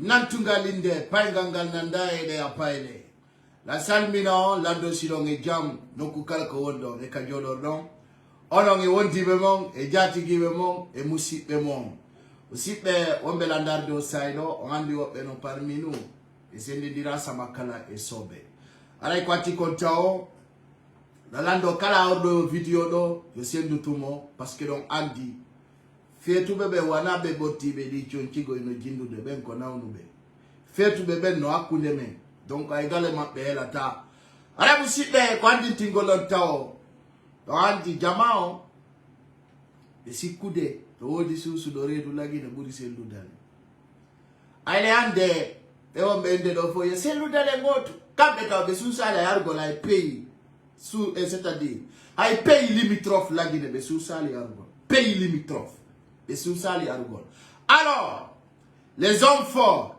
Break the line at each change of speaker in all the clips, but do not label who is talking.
Nantungalinde, Paingangal Nandae de Apaile. La Salmina, Lando Silong et Jam, Nokukal Kowondo, et Kajolordon. Onong et Wondi Bemong, et Jati Gibemong, et Moussi Bemong. Aussi, on belandardo Saido, on andi openo parmi nous. Et c'est une dira Samakala et Sobe. Alay Kwati Kontao, la Lando Kala Ordo vidéo do, je sais de tout monde, parce que l'on andi. Fetu bebe wana beboti bedi chonchigo ino jindu de ben kona unube. Fetu bebe no akuneme. Donc a également payé la ta. Ara musite kwandi tingolon tao. To anti jamao. De sikude. To odi susu dore du lagi ne buri selu dale. Aile ande. Ewa mbende do fo ye selu dale ngotu. Kabe ta besusa ala yargo la pay. C'est-à-dire. I pay limitrophe lagi ne besusa ala yargo. Pay limitrophe. Et sous ça, les argoles. Alors, les hommes forts,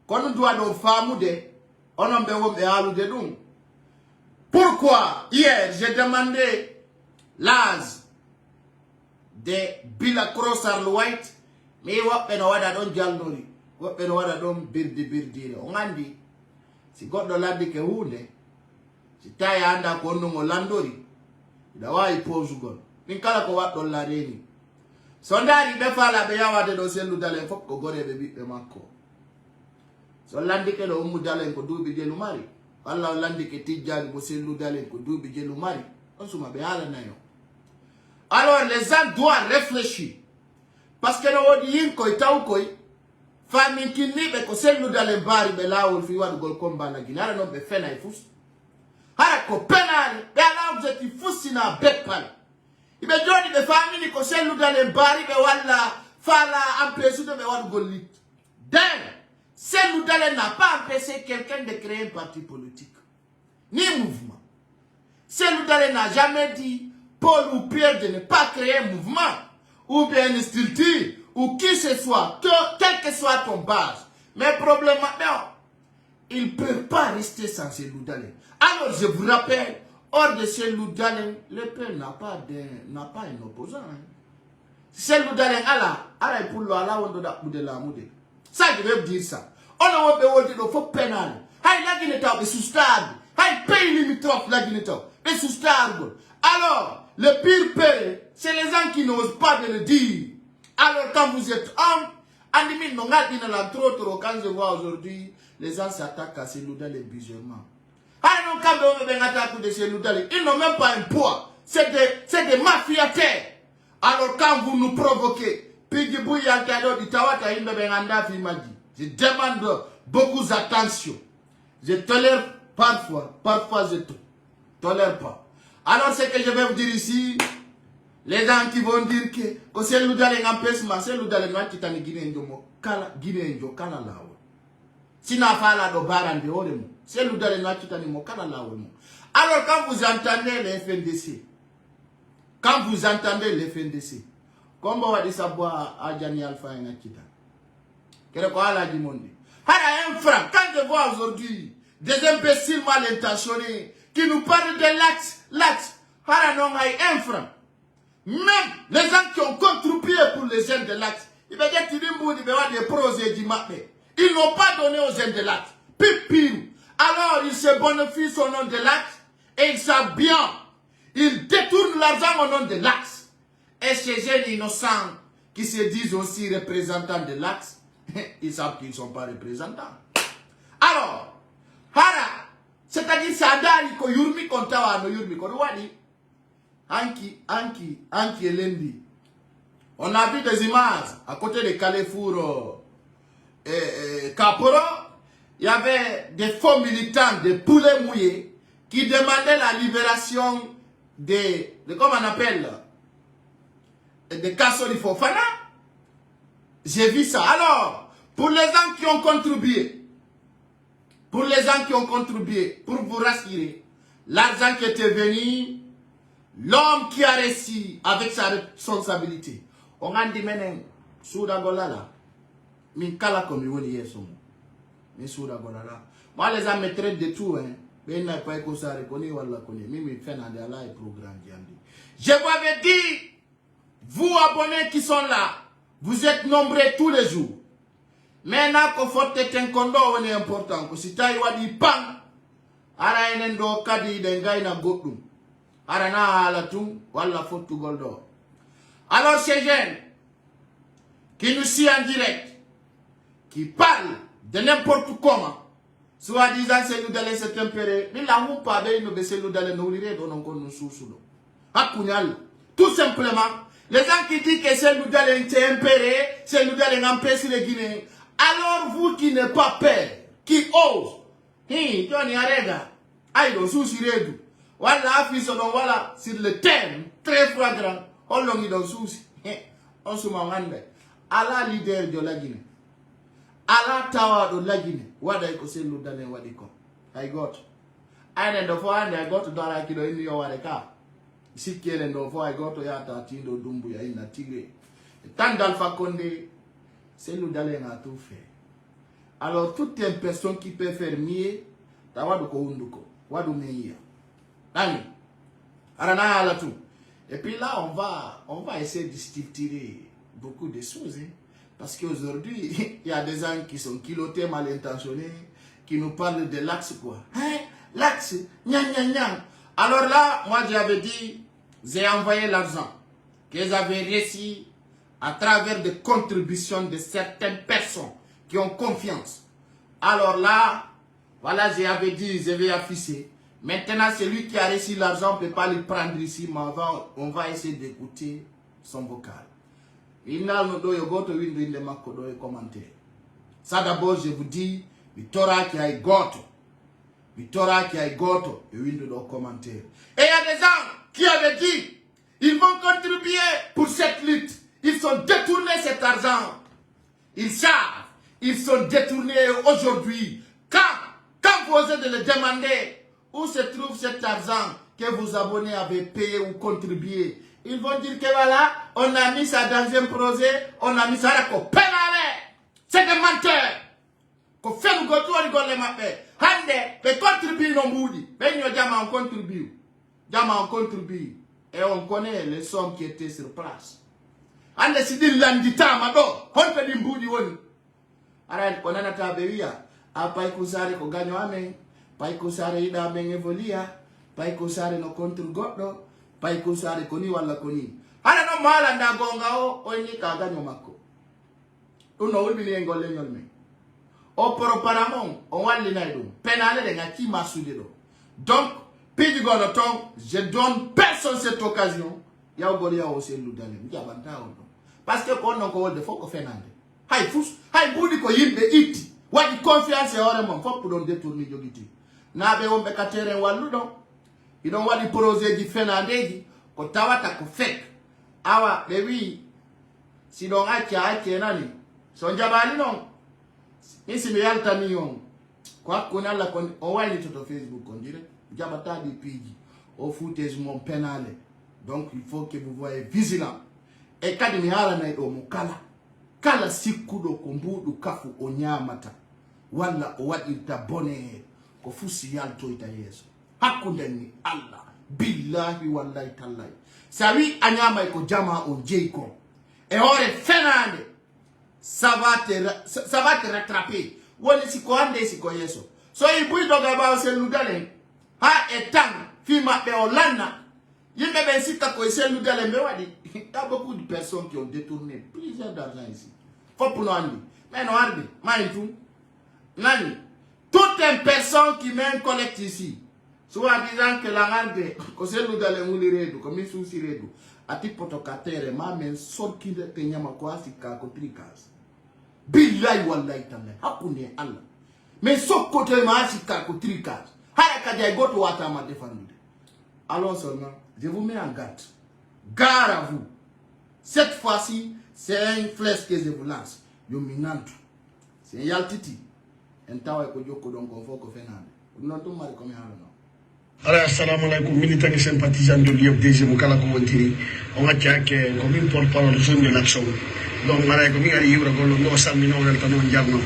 quand on doit nos femmes, on a besoin de nous. Pourquoi, hier, j'ai demandé l'âge de Bila Cross White, mais on a don jalnori, on a don birdi. On a dit, si God ne l'a dit que vous, si tu as un accord, on a landori, il a eu pose God. Ninkala ko wat don la reni. Sondari befa la beyawa de dossier ludale fok ko gore be bi makko. So landike lo mudale ko dubi je lumari. Walla landike tijjani bo se ludale ko dubi je lumari. On suma be ala nayo. Alors les gens doivent réfléchir. Parce que no wodi yin ko taw koy fami kinni be ko se ludale bari be lawol fi wadu gol komba la ginara no be fena e fus. Hara ko penal be ala objectif fusina bekpal. Il me donne des familles qui sont dans les barils, mais voilà, fala empêcher de me voir golit. D'un, c'est nous n'a pas empêché quelqu'un de créer un parti politique, ni mouvement. C'est nous n'a jamais dit Paul ou Pierre de ne pas créer un mouvement, ou bien une structure, ou qui que ce soit, quelle que soit ton base. Mais problème maintenant, ils ne peuvent pas rester sans ces loudalés. Alors je vous rappelle, hors de ces loudalés, le peuple n'a pas un opposant. C'est loudalés ala pour le ala on doit de la moude. Ça je veux dire ça. On a besoin de faut pénal. Hay la guineta be soustade. Hay pays limitrophe la guineta be soustade. Alors, le pire père, c'est les gens qui n'osent pas de le dire. Alors quand vous êtes homme, animé non a dit dans la trop quand je vois aujourd'hui, les gens s'attaquent à ces loudalés bizarrement. Ils n'ont même pas un poids. C'est des mafiataires. Alors quand vous nous provoquez, je demande beaucoup d'attention. Je tolère parfois je tolère pas. Alors ce que je vais vous dire ici, les gens qui vont dire que c'est l'oudalé empêchement, c'est l'oudalé qui t'a Guinée kala lao. Si n'a pas la dobara de oremo. C'est l'oudalé qui t'a kala lao. Alors quand vous entendez les FNDC, comme on va dire ça boire à Gianni Alpha et Nakita, quel est la dimondi? Hara un franc, quand je vois aujourd'hui des imbéciles mal intentionnés qui nous parlent de l'axe, hara non un franc. Même les gens qui ont contribué pour les jeunes de l'axe, ils veulent dire qu'ils des projets du matin. Ils n'ont pas donné aux jeunes de l'axe. Pipirou. Alors ils se bénéficient au nom de l'axe et ils savent bien. Ils détournent l'argent au nom de l'axe. Et ces jeunes innocents qui se disent aussi représentants de l'axe, ils savent qu'ils ne sont pas représentants. Alors, hara, c'est-à-dire sadari ko yurmi kontawa no yurmi ko wadi. Anki Elendi. On a vu des images à côté de Carrefour Caporo. Il y avait des faux militants, des poulets mouillés qui demandaient la libération de comment on appelle, de Kassori Fofana. J'ai vu ça. Alors, pour les gens qui ont contribué, pour vous rassurer, l'argent qui était venu, l'homme qui a réussi avec sa responsabilité. On a dit maintenant, Souda Golala, min kala comme il y a son. Mais Souda Golala. Moi, les gens me traitent de tout, hein. Mais il n'a pas écouté ça, reconnaît, ou la connaît. Mais il fait un et programme. Je vous avais dit, vous abonnés qui sont là, vous êtes nombreux tous les jours. Maintenant ko fotte ten kondo woni important ko si tawi wadi pang ara enen do kadi de ngayna goddum ara na hala tum walla fottugol do. Alors ces jeunes qui nous suivent en direct, qui parlent de n'importe comment, soi-disant c'est nous d'aller se tempérer, mais là où pas de nous baisser nous d'aller nous lire donc nous sous-sous. Tout simplement, les gens qui disent que c'est nous d'aller se tempérer, c'est nous d'aller empêcher les Guinéens. Alors vous qui n'êtes pas peur, qui osent, Johnny Arega, aïe, sous redu, voilà, voilà, sur le thème très flagrant, on l'a mis dans sous, on se m'en à la leader de la Guinée, à la tawa de la Guinée, wada ko c'est nous d'aller wadiko. I got, I know for I got to dollar kilo in your wadeka. Si kelen do for I got to yata tindo dumbu ya ina tigre. Tant d'Alpha Condé, c'est nous d'aller à tout faire. Alors, toute une personne qui peut faire mieux, tawadu ko unduko, wadu meia. Nani? Arana ala tout. Et puis là, on va essayer de stipuler beaucoup de choses. Hein? Parce qu'aujourd'hui, il y a des gens qui sont kilotés, mal intentionnés, qui nous parlent de l'axe quoi. Hein? L'axe, gnan gnan gnan. Alors là, moi j'avais dit, j'ai envoyé l'argent qu'ils avaient réussi à travers des contributions de certaines personnes qui ont confiance. Alors là, voilà, j'avais dit, je vais afficher. Maintenant, celui qui a reçu l'argent ne peut pas le prendre ici, mais on va essayer d'écouter son vocal. Il n'a pas de commentaire. Ça d'abord, je vous dis, Victoria qui a goto. Victoria qui a goto, et window de commentaire. Et il y a des gens qui avaient dit, ils vont contribuer pour cette lutte. Ils sont détournés cet argent. Ils savent, ils sont détournés aujourd'hui. Quand vous osez de le demander, où se trouve cet argent que vos abonnés avaient payé ou contribué, ils vont dire que voilà, on a mis ça dans un projet, on a mis ça là, qu'on pénale. C'est des menteurs. Qu'on fait nous goûter, on rigole les mappés. Hande, mais contribue non boudi. Ben yo jama on contribue. Jama on contribue. Et on connaît les sommes qui étaient sur place. Hande si dit l'andita mado, on fait du boudi woni. Ara on a nata bewia, apa ikusare ko ganyo amen. Pai kusare ida amen evolia, pai kusare no contre goddo, pai kusare koni wala koni. Ara no mala ndagonga o ni ka ganyo mako. Uno ulbi ni ngole nyolme. O proparamon, on va l'inaïdo. Pénale de ngaki masulido. Donc, puis du gonoton, je donne personne cette occasion. Ya ogolia aussi l'oudale. Parce que quand on a de faut qu'on fait nande. Hay fous, hay boudi ko yimbe iti. Wadi confiance et oremon, faut pour nous détourner yogiti. Nabe on bekatere waludo. Il don't wadi projet di fenandegi. Ko tawata ko fek. Awa, bewi. Si don ache nani. Sonjabali non. Isi me yalta niyon. Kwa kuna la kon owali to Facebook on dirait. Jabata di pigi. Au footage mon pénale. Donc il faut que vous voyez vigilant. Et kadi mi hala na ido mukala. Kala siku do kumbudu kafu onyamata. Wala owadi tabone ko fusi yalto ita Yesu. Hakundeni Allah. Billahi wallahi tallahi. Sawi anyama iko jama on Jaycon. Et ore fenande. Ça va te rattraper. Woni si ko ande si ko Yesu. So ibu doga ba se ludale. Ha etang fi mabe olana. Yimbe ben sita ko se ludale me wadi. Il y a beaucoup de personnes qui ont détourné plusieurs d'argent ici. Faut pour nous andi. Mais non arbi, maïtou. Nani. Toute une personne qui met un collecte ici. Soit disant que la rande ko se ludale muliredu, ko mi susi redu. Ati potokatere ma men sorki de tenyama ko asika ko trikas. Billahi wallahi tallahi. Hakune Allah. Mais so kote ma asika ko trikas. Haraka dia go to wata ma défendre. Allons seulement, je vous mets en garde. Gare à vous. Cette fois-ci, c'est un flèche que je vous lance. Yo minantu. C'est un yaltiti. En tawa ko joko don ko foko fenande. Non to mari comme halano.
Alors, assalamu alaikum, militants et sympathisants de l'IFDG, Moukala Komontiri. On a que comme une porte-parole zone de l'action. Donc, on a comme il y a un salmino, on a un diamant.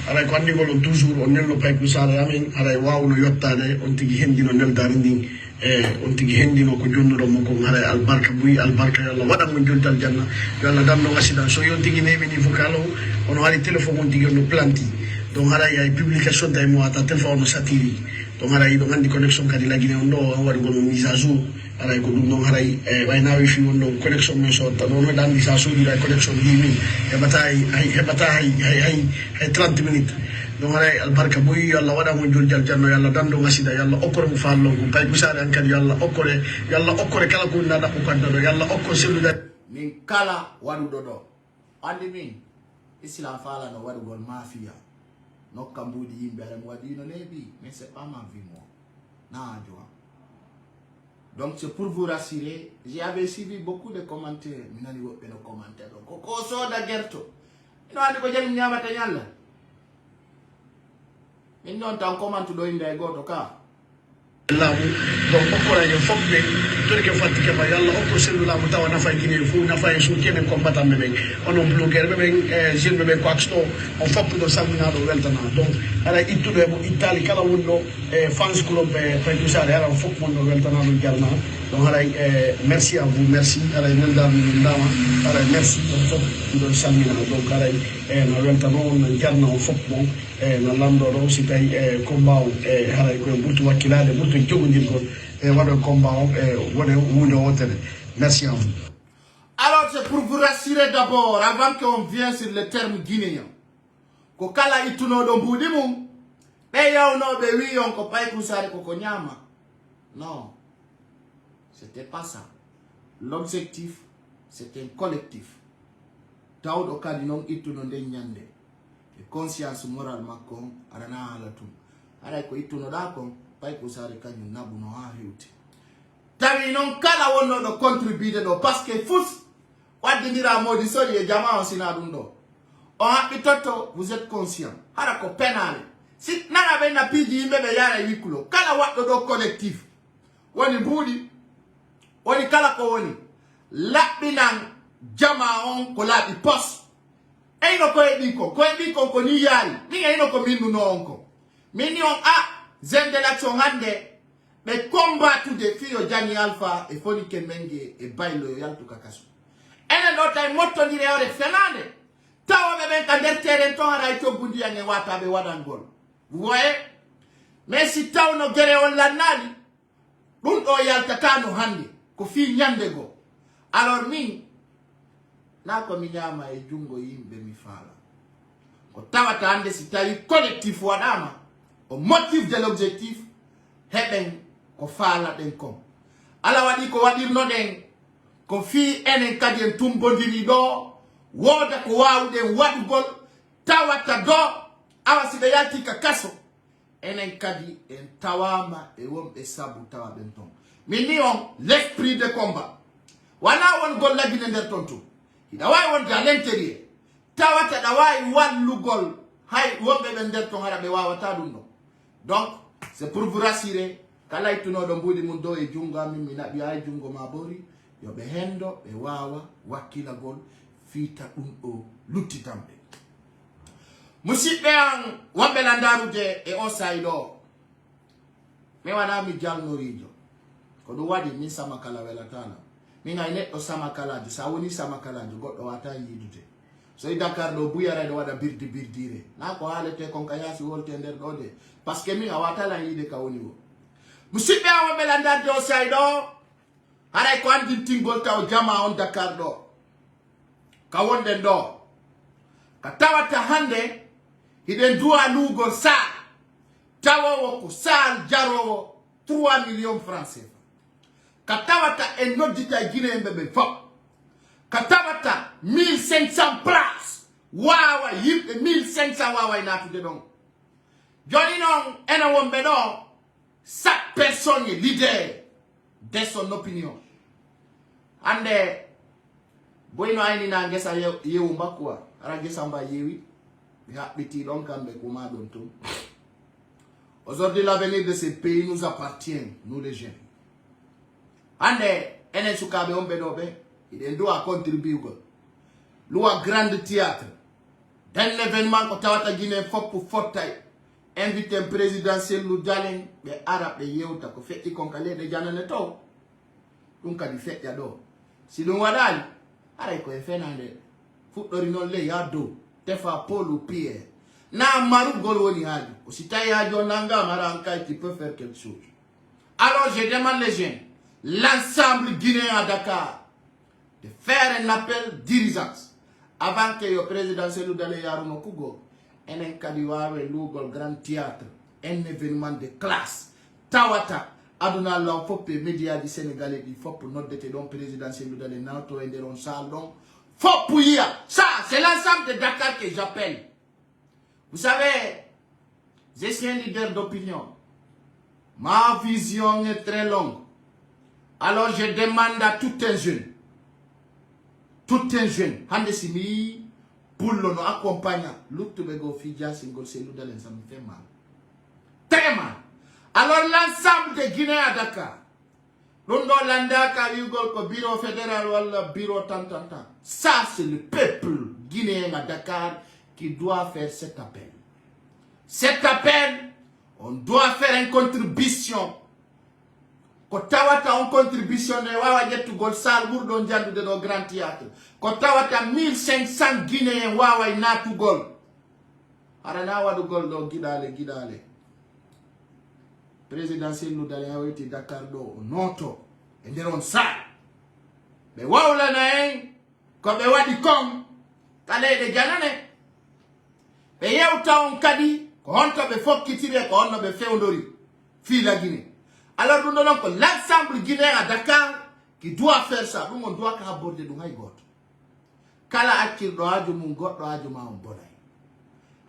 Alors, quand on est toujours, on est le pape de Salamin, on a wow, le yotane, on tigi hendi, on est le darinding, on tigi hendi, on a conjoint de Romoko, on a albarka bui, albarka, yalla, wada mon juntal janna, yalla dam no accident. So, yon tigi nebe ni vocalo, on a les téléphones on dit que nous planti donc ara ya publication tay mo ata téléphone satiri donc ara yi donc andi connexion kadi la Guinée on do on wadi gono mise à jour ara ko dum donc ara yi way na wi fi on do connexion men so ta non dan mise à jour di la connexion 10000 e batay ay 30 minutes donc ara albarka boy yalla wada mo jul jal janno yalla dando ngasida yalla okore mo fallo ko pay kusare an kadi yalla okore kala ko nada ko kaddo yalla okko selu da
min kala wadu dodo andi min islam fala no wadu gol mafia no kambudi yimbe ala wadi no nebi mais c'est pas ma vie moi na joa donc c'est pour vous rassurer j'avais suivi beaucoup de commentaires minani wo no commentaire ko so da gerto ino andi ko jeni nyama ta nyalla min non tan comment do inde goto ka
lamu donc okora yo fobbe torke fatike ba yalla okko selula mu tawa na fay Guinée fu na fay su kenen combattant be onon bloquer be jeune be ko aksto on fobbe do samina do weltana donc ala ittude mo Italie kala wonno fans club be kusare ala fobbe mon do weltana do jalna donc ala merci à vous merci ala nanda ndama ala merci do samina donc ala na weltana on jalna on fobbe mon na lamdo do si tay combat ala ko burtu wakilade burtu jogondirgol wado combat wone wundo wotere merci à vous.
Alors c'est pour vous rassurer d'abord avant qu'on vienne sur le terme guinéen ko kala ituno do mbudi mum be yaw no be wi on ko pay kusare ko nyama non c'était pas ça l'objectif c'était un collectif tawdo kadi non ituno de nyande e conscience morale makon arana ala tum ara ko ituno da kon pay kusare kanyu nabu no ha hewti tawi non kala wonno do contribuer do parce que fous wadindira modi soli e jamaa sina dum do o habbi toto vous êtes conscient hara ko penale si nana be na piji yimbe be yara wikulo kala waddo do collectif woni budi woni kala ko woni labbinan jamaa on ko labi post e no ko e ko ko ni yari ni e no ko minnu no onko mini on zende l'action hande be combattude fiyo Jani Alpha e foni kemenge e baylo yaltu kakasu ene do tay motto dire ore fenande tawo be ben ka der terrain to hara to bundi yange wata be wadan gol vous voyez mais si taw no gere on la nani dun do yalta kanu hande ko fi nyande go alors min na ko mi nyama e jungo yimbe mi fala ko tawata hande si tawi collectif wadama au motif de l'objectif heben ko fala den kom ala wadi ko wadir no den ko fi enen kadi en tumbondiri do woda ko wawden wadugol tawata do awasi be yalti ka kaso enen kadi en tawama e wombe sabu tawa ben ton mini on l'esprit de combat wana won gol lagine nder tonto ida way won à l'intérieur tawata da way wallugol hay wombe be nder ton hara be wawata dum do donc c'est pour vous rassurer kala ituno do mbudi mun do e junga mimi na bi ay jungo mabori yo be hendo be wawa wakila gol fita o lutti tambe musibe an wambe landaruje e on saido me wana mi jalno rijo ko do wadi min sama kala welatana min ay neddo sama kala di sa woni sama kala di goddo wata yidude so Dakar do buyara do wada birdire na ko halete kon kayasi wolte nder do de parce que mi awata la yide ka woni wo musibe awon belanda do saydo haray ko andi tingol taw jama on Dakar do ka wonde do ka tawata hande hiden duwa lugo sa tawo ko sal jaro 3 millions francs CFA ka tawata en noddita Guinée mbebe fop ka tawata 1500 places wawa yimbe 1500 wawa inatude don joni non ena wombe do chaque personne est leader de son opinion ande boyno ayni na ngesa yewu mbakwa ara ngesa mba yewi bi habiti don kambe kuma don to aujourd'hui l'avenir de ce pays nous appartient nous les jeunes ande ene sukabe ombe do be il doit contribuer loi grand théâtre dans l'événement ko tawata Guinée fop fottay invité présidentiel lu jalen be arab be yewta ko fetti kon kale de janane to dum kadi fetti do si dum wadali aray ko e fenande fuddori non le ya do tefa Paul ou Pierre. Na maru gol woni haji. Si taille haji nanga maranka qui peut faire quelque chose. Alors je demande les jeunes, l'ensemble guinéen à Dakar, de faire un appel d'urgence avant que le président Cellou Dalein Yarouno Kougo ait un kadiwawe Lougol Grand Théâtre, un événement de classe. Tawata, Aduna Lamfope, médias du Sénégalais, il faut pour notre détention président Cellou Dalein Nato et de Ronsaldon. Faut pour y ça, c'est l'ensemble de Dakar que j'appelle. Vous savez, je suis un leader d'opinion. Ma vision est très longue. Alors je demande à tout un jeune, Handesimi, pour l'on accompagne, l'Outubego Fidja Singol Cellou Dalein, ça me fait mal. Très mal. Alors l'ensemble des Guinéens à Dakar, l'Ondo Landaka, Yugol, ko bureau fédéral ou le bureau tant. Ça, c'est le peuple guinéen à Dakar qui doit faire cet appel. Cet appel, on doit faire une contribution. Kotawata une contribution de Wawa Yetu Golsal Bourdon Djandou de nos grands théâtres. Kotawata 1500 Guinéens Wawa Inatu Gol. Arana Wadu Gol do Gidale. Président Cellou Dalein Yaouti Dakar do Noto. Et deron ça. Mais Waoula Naen, comme Wadi Kong, Kale de Janane. Mais Yauta on Kadi. On be fok kitire ko on be feondori fi la Guinée. Alors nous donnons que l'ensemble guinéen à Dakar qui doit faire ça, nous on doit aborder du hay got. Kala akir do haju mun goddo haju ma on bonay.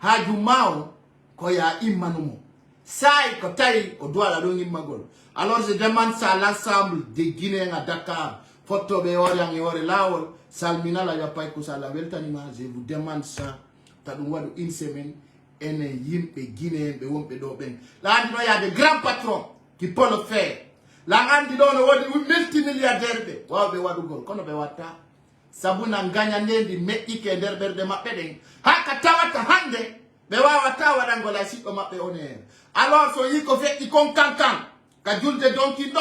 Haju mao ko ya imanumo. Sai ko tay o doit la dongi magol. Alors je demande ça à l'ensemble des Guinéens à Dakar. Photo be oriang e ori lawol salmina la yapay ko sala weltanima, je vous demande ça. Tadou wadu une semaine. Ene yimpe Guinéen be wompe do ben. Là il y a des grands patrons qui peuvent le faire. Là on dit non wodi multimilliardaire be. Wa be wadu gol kono be wata. Sabuna nganya ndendi me ike derber de mabbe den. Haka tawata hande be wa wata wadangola siko mabbe oner. Alors so yiko fait ikon kankan. Ka julde donki do.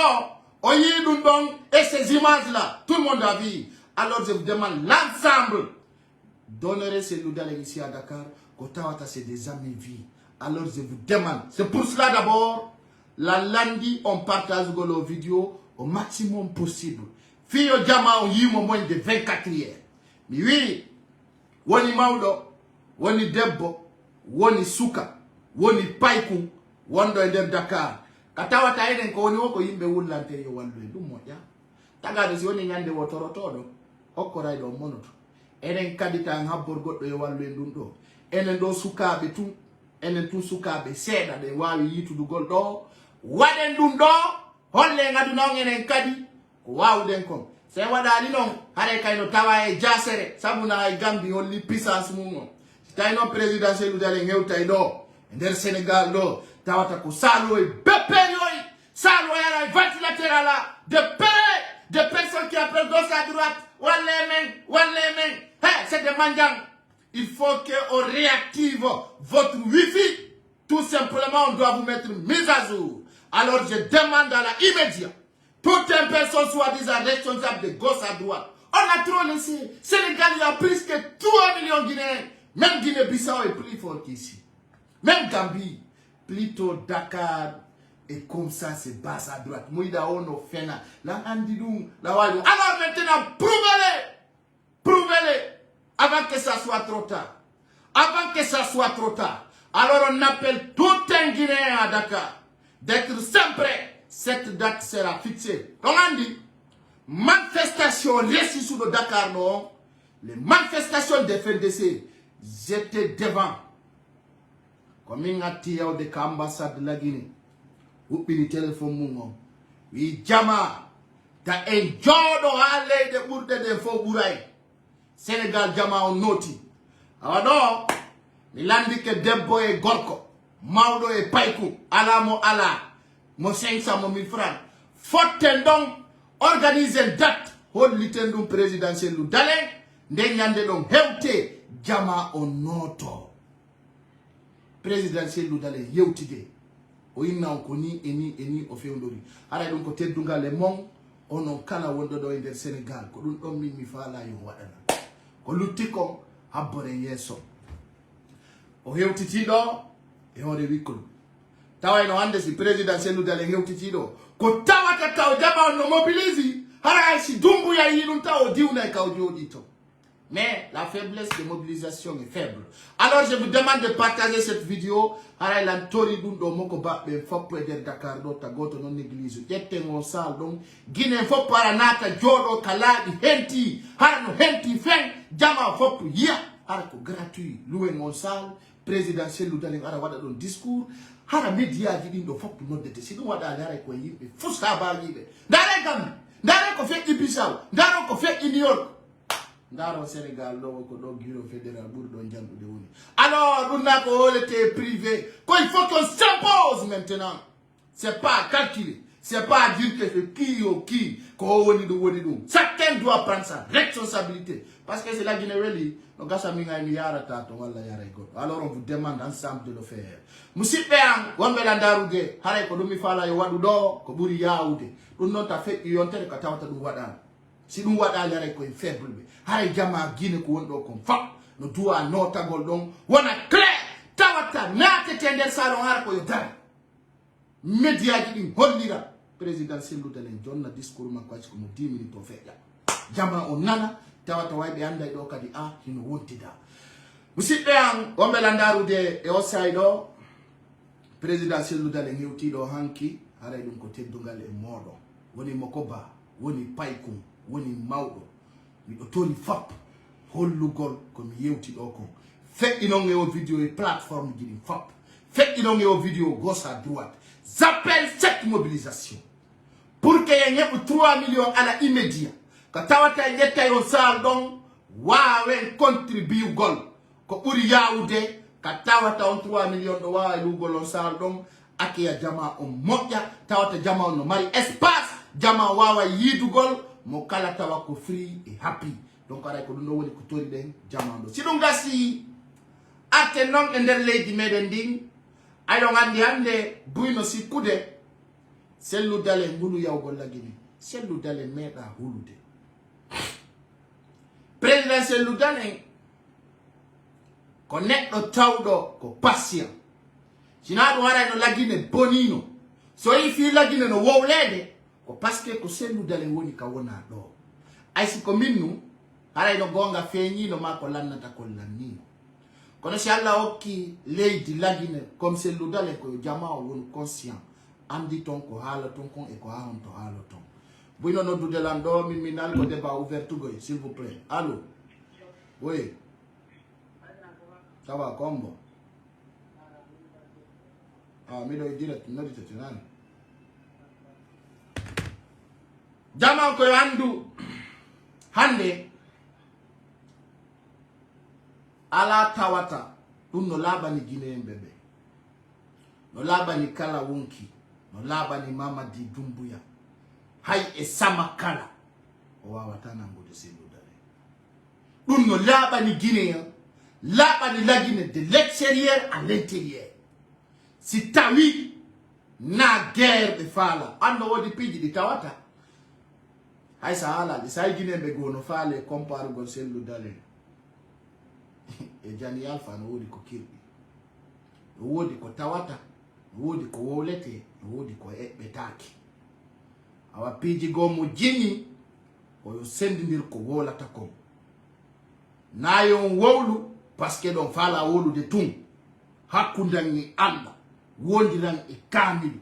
Oyi dun don et ces images là, tout le monde a vu. Alors je vous demande l'ensemble d'honorer Cellou Dalein ici à Dakar. Kotawata c'est des amis vie. Alors je vous demande, c'est pour cela d'abord, la lundi on partage les vidéos au maximum possible. Fio Jama on y moins de 24 heures. Mais oui, woni Maudo, woni Debbo, woni Suka, woni Paiku, wondo e Dakar. Katawata eden ko woni woko yimbe wullante yo wallo e dum moƴƴa. Tagade si woni nyande wotorotoɗo hokkorayɗo monoto. Eden kadita habbor goɗɗo e wallo e ɗum ɗo. Enen do sukaɓe tun, enen tun sukaɓe seeɗa ɗe wawi yitudugol ɗo. Waɗen ɗum ɗo, holle ngaduna on enen kadi ko wawɗen kon. Se waɗali noon hare kayno tawa e jasere sabuna e Gambie holli puissance mum on. Si tawi noon président Cellou Dalein hewtay ɗo e nder Sénégal ɗo tawata ko salo e beppeyoy salo yara e ventilateur ala de près de personnes qui appellent gauche à droite walle men c'est des manjang. Il faut qu'on réactive votre Wi-Fi. Tout simplement, on doit vous mettre mise à jour. Alors, je demande à la immédiat, toute une personne soi-disant responsable de gauche à droite. On a trop laissé. Sénégal, il y a plus que 3 millions de Guinéens. Même Guinée-Bissau est plus fort qu'ici. Même Gambie, plutôt Dakar. Et comme ça, c'est bas à droite. Mouida ono fena. La andidou, la wadou. Alors maintenant, prouvez-le. Avant que ça soit trop tard. Avant que ça soit trop tard. Alors on appelle tout un Guinéen à Dakar d'être sempre. Cette date sera fixée. Donc on dit, manifestation réussie sur le Dakar, non. Les manifestations des FNDC, j'étais devant. Comme il y a de l'ambassade de la Guinée. Ou bien le téléphone moumon. Oui, Jama. T'as un jodo à l'aide de bourde de faux bourraille. Sénégal Jama on noti. Alors, il a dit que Debbo et Gorko, Maudo et Paikou, ala mo ala, mo 500 mo 1000 francs. Faut donc organiser une date, hol litendum présidentiel Cellou Dalein, n'enyande donc hewte Jama on noto. Président Cellou Dalein yewtide. O inna on koni eni o feondori. Ara donc ko teddunga le mon onon kala wondo do e Sénégal ko dun don min mi faala yo wadana. Ko lutti ko habbore yeso o hewtitiɗo e hoore wikkolu tawa no hande si président selludale hewtitiɗo ko tawata taw jama no mobilise hara si Doumbouya yi ɗum taw o diwna e kaw jooɗi to. Mais la faiblesse de mobilisation est faible. Alors je vous demande de partager cette vidéo. Hara lantori dun do moko babbe foppo e der Dakar do tagoto non église. Jette ngon sal don Guinée foppo ara nata jodo kaladi henti. Hara no henti fen jama foppo ya. Hara ko gratuit loué ngon sal présidentiel ludalen ara wada don discours. Hara media ji do foppo noddete si dum wada hara ko yimbe fusta ba yibe. Dare gam. Dare ko fe Ibisaw. Dare ko fe New York. Ndaro Sénégal do ko do bureau fédéral bour do jandude woni. Alors dun na ko holete privé ko il faut qu'on s'impose maintenant. C'est pas calculé, c'est pas dire que c'est qui ou qui ko woni do woni dum. Chacun doit prendre sa responsabilité parce que c'est la Guinée really no gasa mi ngay mi yara tato wala yara go. Alors on vous demande ensemble de le faire. Musibe an wonbe la ndarude hare ko dum mi fala yo wadu do ko buri yaawude. Dun non ta fe yontere ka tawata dum wada. Si dum wada lere ko faible be hay jama Guinée ko wondo ko fam no duwa notagol don wona clair tawata naate tender salon har ko yo dar media ji din hollira président selludale jonna discours makko acci ko mo 10 minutes to feƴƴa jama o nana tawata waybe anda do kadi hino wontida musidɓe an wonɓe landarude e o sayɗo président selludale hewtiɗo hanki haray ɗum ko teddugal e moɗo woni mokoba woni paykum woni mawɗo miɗo toni fap hollugol ko mi yewti ɗo ko feƴƴinon e o vidéo e plateforme ji ɗin fap feƴƴinon e o vidéo gauche à droite j'appelle cette mobilisation pour que yen heɓu 3 millions ala immédiat ko tawata e ƴetta on sal ɗon wawen contribuegol ko ɓuri yawude ka tawata on 3 millions ɗo wawa lugol on sal ɗon akiya jama on moƴƴa tawata jama on no mari espace jama wawa yidugol mo kala tawa ko free et happy. Donc aray ko ɗum ɗo woni ko tori ɗen jamando si ɗum gasi arte noon e nder leydi meɗen ndin aɗon andi hande buyno sikkude selludale ngulu yawgol lagini selludale meeɗa hulude président selludale ko neɗɗo tawɗo ko patient sina ɗum aray no lagine bonino so yi fi lagine no wowlede ko parce que ko selludale woni ka wona ɗo ay siko minnu haray no gonga feeñino ma ko lannata ko lannino kono si Allah hokki leydi lagine comme selludale ko jama o woni conscient andi ton ko haala ton kon e ko ha on to haala ton buyno noddude lan ɗo min minal ko débat ouvert tugoy s'il vous plaît allo oui ça va combo miɗo e direct nodditete nani jama ko andu hande ala tawata ɗum no laɓani guinéemɓe ɓe no laɓani kala wonki no laɓani Mamadi Doumbouya hay e sama kala o wawata nangude selludale ɗum no laɓani guinéen laɓani lagine de l'extérieur à l'intérieur si tawi na guerre ɓe faala ando wodi piiji ɗi tawata hay sa haalade sa guinéemɓe goo no faale comparugol selludale e Jani Alpha no wodi ko kirɗi no wodi ko tawata no wodi ko wowlete no wodi ko eɓɓetaki awa piiji goo mo jinni oyo sendidir ko wolata kon nayon wowlu parce que ɗon faala wolude tun hakkudan e Allah wondiran e kamilu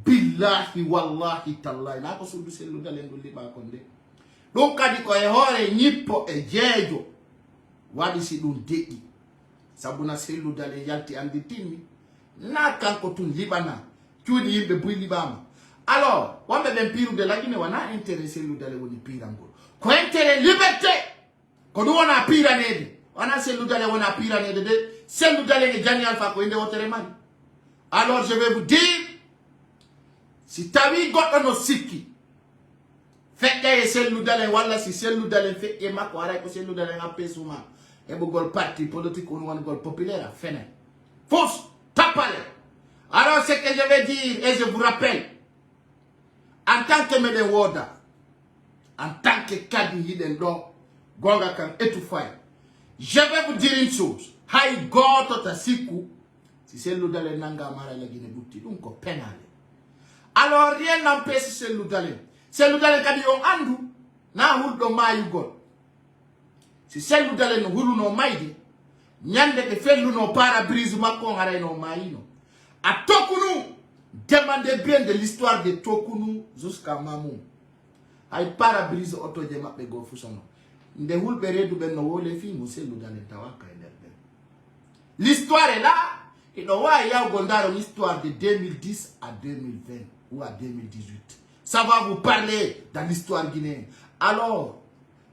billahi wallahi tallahi na ko suudu selludale ndu liɓa kon nde ɗum kadi ko e hoore ñippo e jeejo waɗi si ɗum deƴƴi sabuna selludale yalti andi tinni na kanko tun liɓana cuuɗi yimɓe buy liɓama alors wonɓe ɓen pirude lagine wona intérêt selludale woni pirangol ko intérêt liberté ko ɗum wona piranede wona selludale wona piranede de selludale e Jani Alpha ko inde wotere mari alors je vais vous dire si tawi goɗɗo no sikki feƴƴa e selludale walla si selludale feƴƴe makko aray ko selludale happesuma heɓugol parti politique on wongol populaire a fenen fausse tappale alors ce que je vais dire et je vous rappelle en tant que meɗen wooda en tant que kadi hiɗen ɗo gonga kan étoufay je vais vous dire une chose hay goto ta siku si selludale nanga mara la Guinée butti dum ko penale. Alors rien n'empêche selludale kadi on andu na huldo mayu gol. Si selludale no huluno mayde nyande ke felluno parabrise makko ngarayno mayino. A Tokounou, demandez bien de l'histoire de Tokounou jusqu'à Mamou. Ay parabrise auto de mappe go fusono. Nde hulbe redu ben no wole fi selludale tawaka ederbe. L'histoire est là. Et donc, il y a l'histoire de 2010 à 2020 ou à 2018. Ça va vous parler dans l'histoire guinéenne. Alors,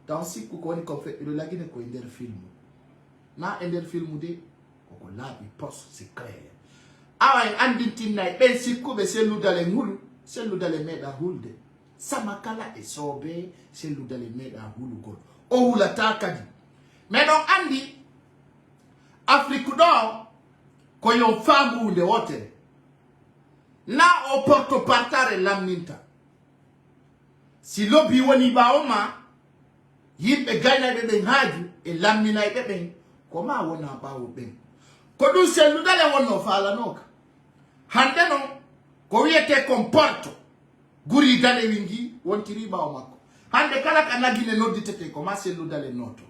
dans ce qu'on fait, il y a un film. Na un film de, on a une poste secret. Ah, un dintina, ben si koube c'est l'oudale moulu, c'est l'oudale med à hulde. Samakala et sobe, c'est l'oudale med à hulu god. Oh la takadi. Mais donc Andy, Afrique d'or. Ko yon famu de wote na o porto partare laminta si lobi woni baoma yimbe gayna de ben haju e lamina e ben ko ma wona bawo ben ko du selu dale wonno fala noka hande no ko wiete comporto guri dale wingi wontiri bawo makko hande kala kana gine nodditete ko ma selu dale noto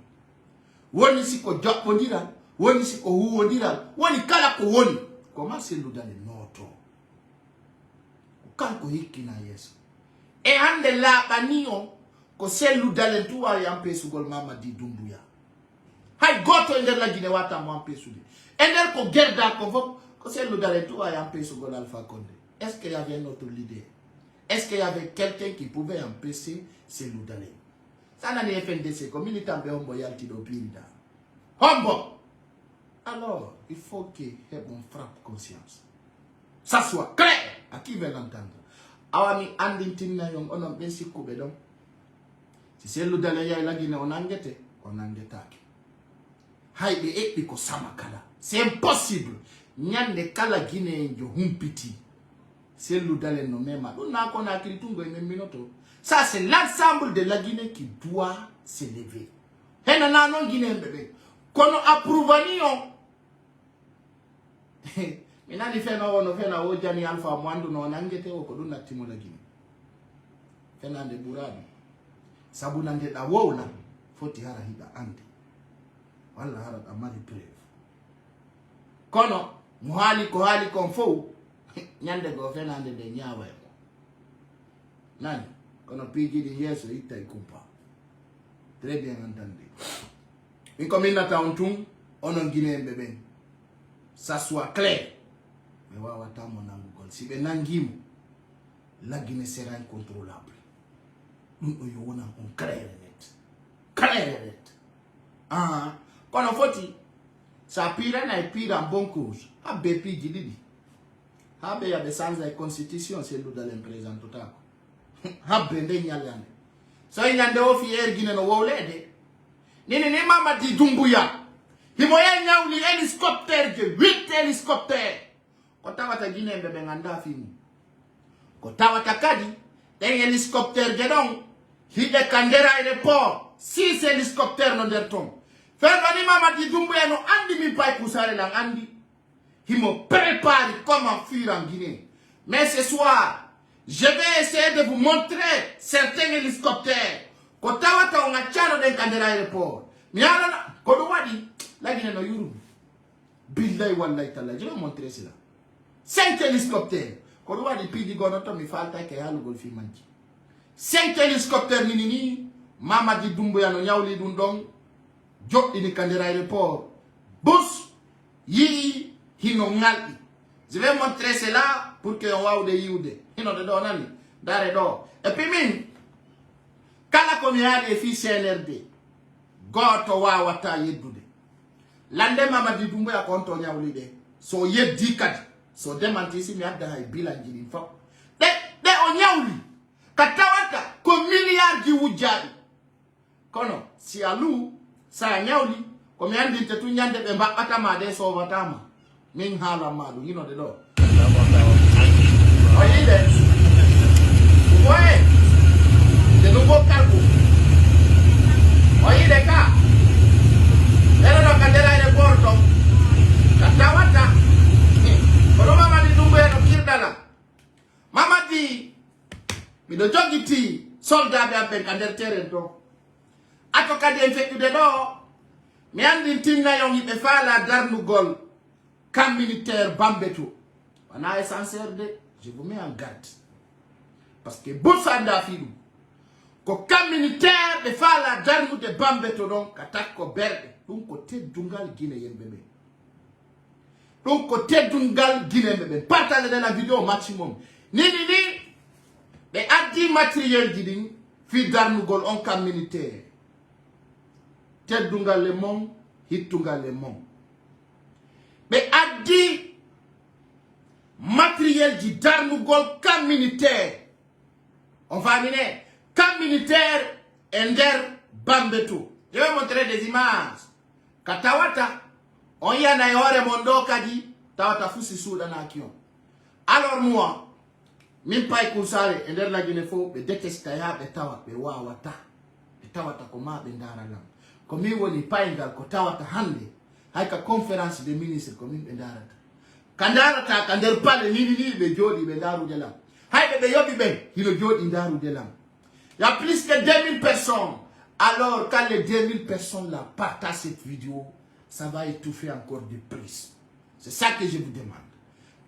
woni siko jobbodira woni si ko huwodiral woni kala ko woni ko ma selludale noto kanko hikkina yeso e hande laɓani o ko selludale tuwa yampesugol Mamadi Doumbouya hay goto e nder la Guinée watamo ampesude e nder ko gerda ko fof ko selludale tuwa yampesugol Alpha Condé. Est-ce qu'il y avait un autre leader? Est-ce qu'il y avait quelqu'un qui pouvait empêcher selludale? Ça nani FNDC ko militant be hombo yaltido pirida hombo. Alors, il faut qu'on frappe conscience. Ça soit clair. À qui veut l'entendre? Awami andintin na yon onon ben sikube don. Si c'est le dale ya la Guinée on angete taki. Haide ekbi ko samakala. C'est impossible. Nyande kala Guinée yo humpiti. C'est le dale no mema. On a qu'on a kritungo en minuto. Ça c'est l'ensemble de la Guinée qui doit s'élever. Hena na non Guinée bébé. Kono approuvani on. Mina ni fena wono fena wojani Alpha Mwandu no nangete o ko duna timo la Guinée. Fena nde burabi. Sabu nande da wona foti hara hiba ande. Wala hara amali preuve. Kono muhali ko hali konfo nyande go fena nde de nyawa ko. Nani? Kono pigi di yeso ita ikumpa. Très bien entendu. Mi komina tauntung onon Guinée bébé. Ça soit clair. Mais wawatamo nangugol. Si be nangimu, la Guinée sera incontrôlable. Nous on clair net. Clair net. Ah, quand on foti, ça pire na pire en bon cause. A bepi gididi. Ha be ya be sans la constitution c'est le dans l'imprésent total. Ha bende nyalande. So nyande o fier Guinée no wolede. Nini ni Mamadi Doumbouya. Himoya nyawli hélicoptère de 8 hélicoptères. Kotawata Guinée bebe nganda fimu. Kotawata kadi den hélicoptère de don. Hide Kandera aéroport 6 hélicoptères no derton. Fekani Mamadi Doumbouya no andi mi pay kusare lang andi. Himo prépare comment fuir en Guinée. Mais ce soir, je vais essayer de vous montrer certains hélicoptères. Kotawata on a chano den Kandera aéroport. Miala kodo wadi la Guinée no yuru. Billahi wallahi ta'ala, je vais montrer cela. 5 hélicoptères. Kodo wadi pidi gonoto mi falta ke halu gol fi manji. 5 hélicoptères nini Mamadi Doumbouya no nyawli dun dong. Jok ini Kandera aéroport. Bus yi hino ngaldi. Je vais montrer cela pour que on va de yude. Hino de do nani. Dare do. Et puis min kala ko mi hali fi CNRD. Goto wawata yeddude. Lande Mamadi Doumbouya konto nyawli de. So yeddi kadi. So demanti si mi adda hay bilan jini fo. De o nyawli. Katawata ko milliard di wujari. Kono si alu sa nyawli ko mi andi tetu nyande be mbakata ma de so watama. Min hala malu you know the law. Oyide. Ouais. De nouveau cargo. Oyide ka. Ero kandela aeroporto. Katawata. Kono mama di dumbu eno kirdala. Mama di mi do jogiti soldat be aben kander terrain to. Ato kadi infectude do. Mi andi tinna yon yibe fala darnugol camp militaire Bambeto. Wana essentiel de, je vous mets en garde. Parce que Boussanda filou. Ko camp militaire be fala darnu de Bambeto donc attaque ko berde. Donc côté dungal Guinée yembebe. Donc côté dungal Guinée yembebe. Partagez dans la vidéo au maximum. Ni mais addi matériel guiding fi darnugol on camp militaire. Tel dungal le monde, hit dungal le monde. Mais addi matériel du darnugol camp militaire. On va amener camp militaire Ender Bambeto. Je vais montrer des images. Katawata, on y a na yore mondo kadi, tawata fusi souda na kion. Alors moi, min pay kusare Ender la Guinée fo be déteste ya be tawa be wawata. Be tawata koma be ndara lam. Komi woni paingal ko tawata hande. Hayka conférence des ministres komi be ndarata. Kandarata kander pale ni be jodi be daru de lam. Haybe be yobi be hilo jodi daru de lam. Il y a plus que 2000 personnes. Alors, quand les 2000 personnes là partagent cette vidéo, ça va étouffer encore de plus. C'est ça que je vous demande.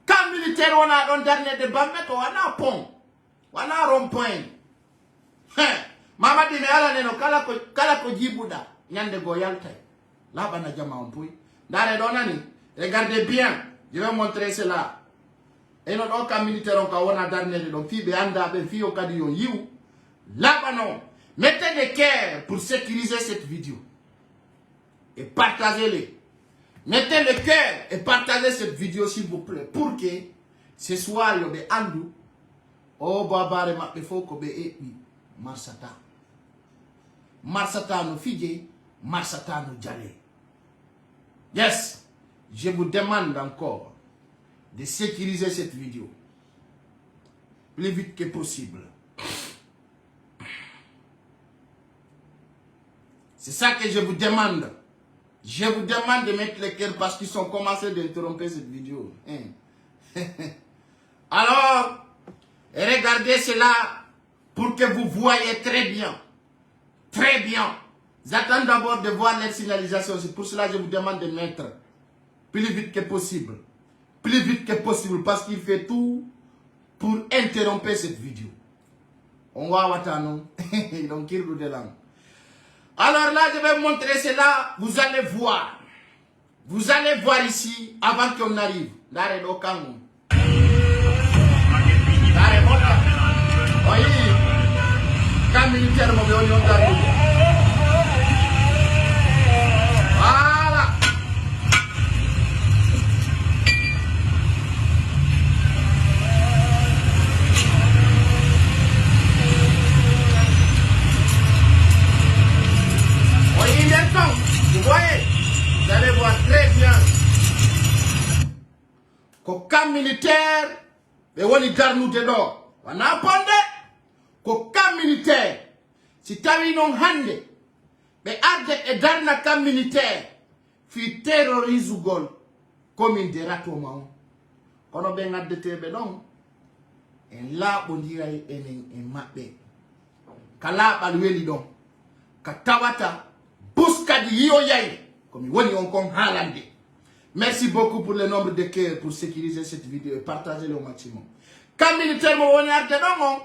Quand militaire, on a un dernier de Bambeto, on a un pont. On a un rond-point. Maman dit, mais ala neno, kala ko jibuda, nyande goyalta. Là, bana jama on pouy. Dare donani, regardez bien, je vais montrer cela. Et notre aucun militaire, on a un dernier de donc, fi anda, ben fi okadiyon yiou. Là-bas non. Mettez des cœurs pour sécuriser cette vidéo. Et partagez-les. Mettez le cœur et partagez cette vidéo s'il vous plaît. Pour que ce soir, il y ait andou. Oh, babare mappe foko be epi. Marsata. Marsata no fidje. Marsata no jale. Yes. Je vous demande encore de sécuriser cette vidéo. Plus vite que possible. C'est ça que je vous demande. Je vous demande de mettre les cœurs parce qu'ils ont commencé d'interrompre cette vidéo. Alors, regardez cela pour que vous voyez très bien. Très bien. J'attends d'abord de voir les signalisations. C'est pour cela que je vous demande de mettre plus vite que possible. Plus vite que possible parce qu'il fait tout pour interrompre cette vidéo. On va voir non. Donc, il de langue. Alors là, je vais montrer cela. Vous allez voir. Vous allez voir ici avant qu'on arrive. Dare do kangu. Dare mota. Oyi. Quand militaire mo be on dare. Voilà. Vous voyez, vous allez voir très bien qu'au camp militaire, mais on y garde nous dedans. On a appris qu'au camp militaire, si tu as une hande, mais arde et darna camp militaire, fi terrorise ou gol, comme une dérato mao. Quand on a de tebe non, et là on dirait un mappe. Kala balueli don, katawata. Bouskadi yoyay, comme il y a Halande. Merci beaucoup pour le nombre de cœurs pour sécuriser cette vidéo et partager le maximum. Quand militaire mo woni arde non,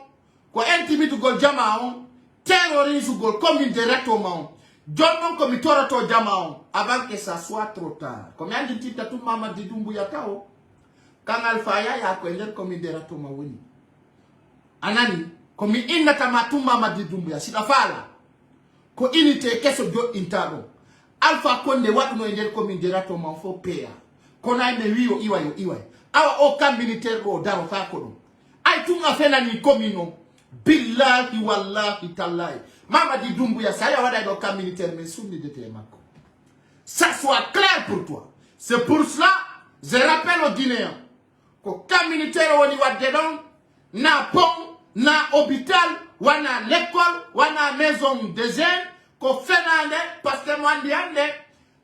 ko intimide gol jamaon, terrorise gol comme une directement. John comme toroto jamaon avant que ça soit trop tard. Comme on dit tout mama di dumbu yatao. Quand alpha ya ko ender comme une directement woni. Anani comme inna tamatu mama di dumbu ya sidafala. Ko inite keso do intaro alpha konde watu no ender komi derato man fo pea kona me wiyo iwayo awa o kam militaire o daro fa ko dum ay tunga fena ni komino billahi wallahi tallahi mama di dumbu ya saya wada do kam militaire mais sunni de te mako ça soit clair pour toi. C'est pour cela je rappelle aux Guinéens ko kam militaire woni wadde don na pont na hôpital wana l'école wana maison de jeunes ko fenande parce que moi ndiande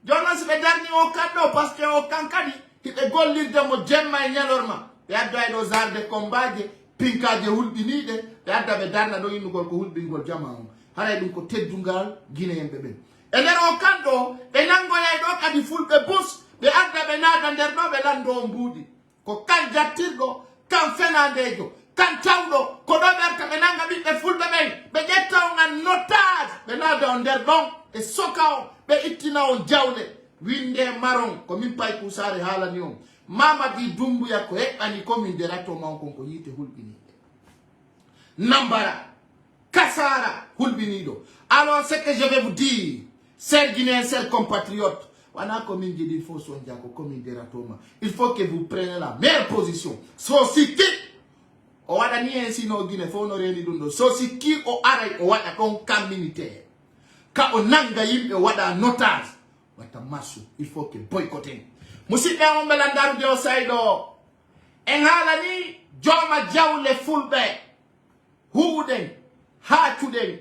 jonas be darni o kaddo parce que o kankadi hibe gollirde mo jemma e nyalorma be adda e do zarde combaje pinkaje hulbinide be adda be darna do yindugol ko hulbingol jama on haray dum ko teddungal guinéen be e nder o kaddo be nangoya do kadi fulbe bus be adda be nada nder do be lando mbudi ko kan jattirdo kan fenandejo kan tawdo ko do berta be nanga bibbe fulbe be jetta on notage be nada on nder don e soka be ittina on jawle winde maron ko min pay kusare halani on Mamadi Doumbouya ko ani ko min derato man ko yite hulbini Nambara Kassara hulbinido. Alors ce que je vais vous dire, chers Guinéens, chers compatriotes, wana ko min jidi fo son jako ko min derato ma, il faut que vous preniez la meilleure position. So si ki o wada ni ensi no Guinée fo no reni dundo, so si ki o aray o wada kon camp militaire ka o nanga yimbe wada notage wata masu, il faut que boycotter. Musidɓe on belandarude o sayɗo en haalani joma jawle fulɓe huuɗen haacuɗen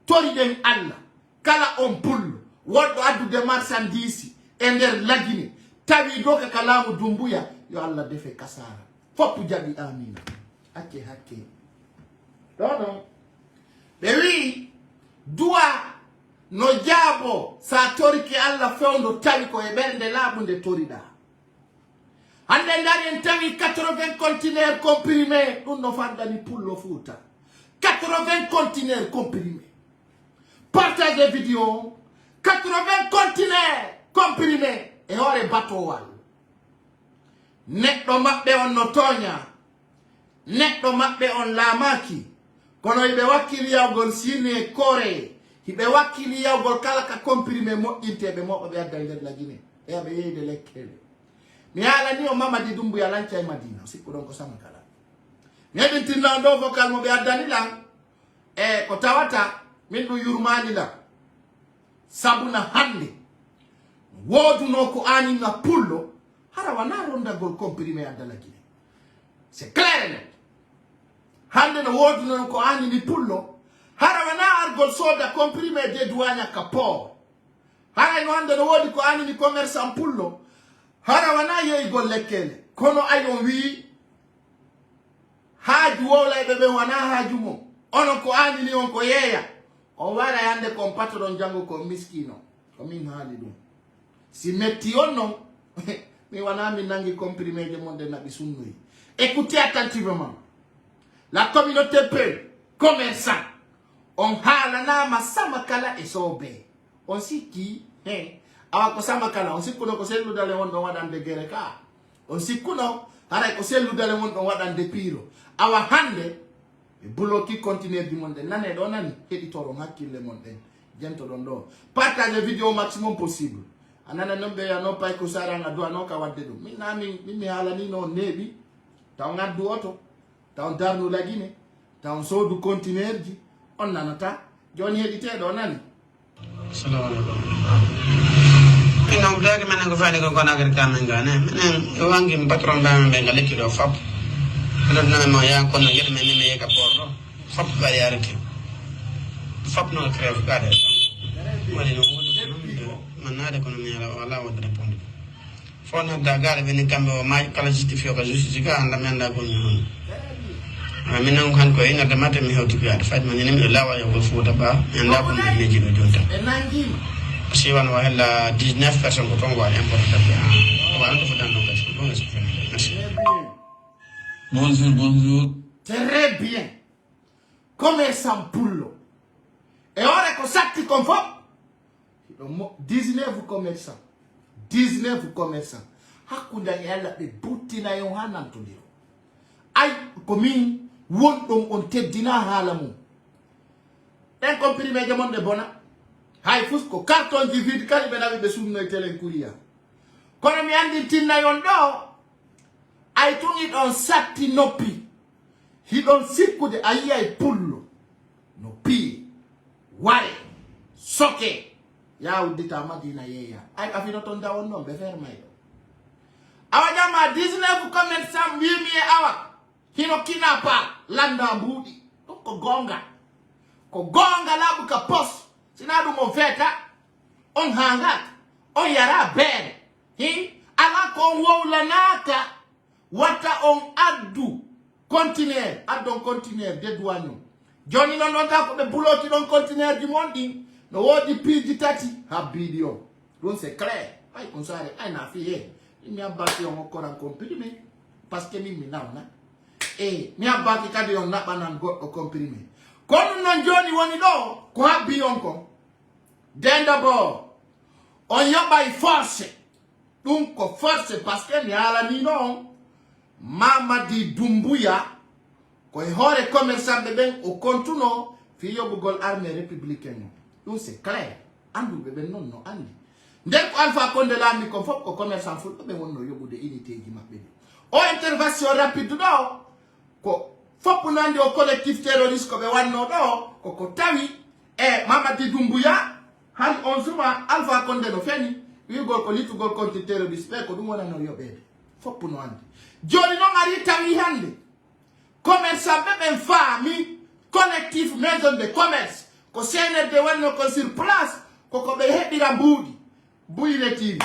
toriɗen Allah kala on pullo woɗɗo addude marchandise e nder lagine tawi dow ka laamu Doumbouya yo Allah defe kasara foppu jaɓi amina hakke hakke ɗo ɗon ɓe wi duwa no jaabo sa toriki Allah fewndo tawi ko e ɓernde laaɓunde toriɗa. Hande ndari en tawi 80 conteneurs comprimés ɗum no fandani pullo Fouta 80 conteneurs comprimés. Partagez vidéo 80 conteneurs comprimés e hoore batowal. Neɗɗo maɓɓe on no toña, neɗɗo maɓɓe on laamaki, kono hiɓe wakkili yawgol sirni e kore, hiɓe wakkili yawgol kala ka comprimé moƴƴinteɓe moɓɓe ɓe adda nder lagine e aɓe yeyde lekkele. Mi halani o Mamadi Doumbouya lanca e Madina sikku ɗon ko sama kala mi heɓintinna ɗo vocal mo ɓe addani lan e ko tawata min ɗum yurmani lan sabuna hande woduno ko anina pullo hara wana rondagol comprimé addala Guinée, c'est clair et net. Hande no woduno ko anini pullo hara wana argol soda comprimé de douane ka port, hara no hande no wodi ko anini commerçant pullo hara wana yeygol lekkele kono ayon wi haaju wowlayɓe ɓe wana haaju mum onon ko anini on ko yeeya on wara yande kon patron jango ko miskino ko min haali ɗum si metti on non mi wana min nangi comprimé je mon de naɓi sunnoyi. Écoutez attentivement la communauté peu commerçant on haalanama sama kala e sobe on sikki awa ko sama kala on sikkuno ko selludale won ɗon waɗande gere ka on sikkuno haray ko selludale won ɗon waɗande piiro awa hande e bloki conteneur di mon ɗen nane ɗo nani heɗitoron hakkille mon ɗen jentoɗon ɗo partage vidéo maximum possible anana non ɓe yano pay ko saran addu ano ka wadde ɗum min na min mi haalanino neeɓi taw addu oto taw darnu lagine taw soodu conteneur ji on nanata joni heɗiteɗo nani.
Assalamu alaikum. Ina udagi menen ko fani ko gona gar kamen gane menen wangi patron ba men ga lekki do fap do na ma ya ko no yel men me ka porro fap ba yarati fap no crève gade wani no man nade ko no mi ala wala wad répondre fona da gade ben kambe o ma kala justifier ko justifier anda men da ko ni menen kan ko ina da mate mi hewti gade fat man ni mi lawa yo ko Fouta ba anda ko mi jido jonta si wan wa hella 19 personnes ko tongo wala important bien on va entrer dans le cas bon merci.
Bonjour.
Très bien. Commerçant pullo. Et ora ko satti kon fo 19 commerçants. 19 commerçants. Hakunda yalla be buttina yo hanantondiro. Ay ko min wondon on teddina halamu. En comprimé de monde bona. Hay fusko carton di vide kali be nabi be sunno e telen kuriya kono mi andi tinna yon do ay tungi don satti noppi hi don sikkude ayiya e pullo noppi ware soke ya udita Madina yeya ay afino ton da won non be fermay awa jama 19 commerçant mimi e awa hino kinapa landa mbudi ko gonga labu ka post sina ɗum o feeta on hangat on yara bere hi ala ko wowla nata wata on addu conteneur addon conteneur de douane joni non wata ko be buloti don conteneur di mondi no wodi piji tati ha bidio don c'est clair ay kon sare ay na fiye mi abati on ko ran comprimé parce que mi na mi abati kadi on na banan go comprimé kono non joni woni do ko habbi on ko den d'abord on yoba force dum ko force parce que ni ala ni non Mamadi Doumbouya ko hore commerçant be ben o kontuno fi yobugol armée républicaine donc c'est clair andu be ben non andi ndek Alpha Condé la mi ko fop ko commerçant fu be wonno yobude unité ji mabbe o intervention rapide do ko fop nandi o collectif terroriste ko be wanno do ko tawi e Mamadi Doumbouya han on suma Alpha Condé no feni wi gol ko litugol konti terroriste be ko dum wona no yobede fop no andi joni non ari tawi hande commerçant be ben fami collectif maison de commerce ko CNRD wanno ko sur place ko be hebira mbudi buyile TV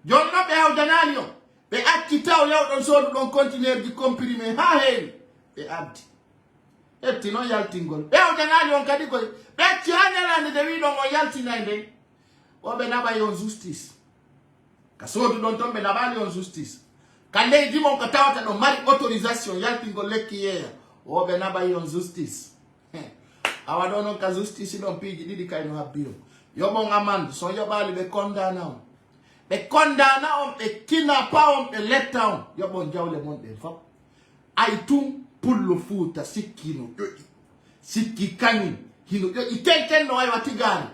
joni no be hawdanani on be acci taw yawdon sodu don continuer di comprimer ha hen be abdi etti no yaltingol be hawdanani on kadi ko be acci hanelande de wi don o yaltinande o be naba yon justice ka sodu don tombe nabali on justice kande di mon ko tawta do mari autorisation yaltingol lekkiyeya o be naba yon justice awa dono ka justice don piji didi kay no habbiyo yobon amande so yobali be condamna on be kidnappa on be letta on yobon jawle mon be fop ay tum pullo futa sikkino sikki kani hino itenten no ay watigani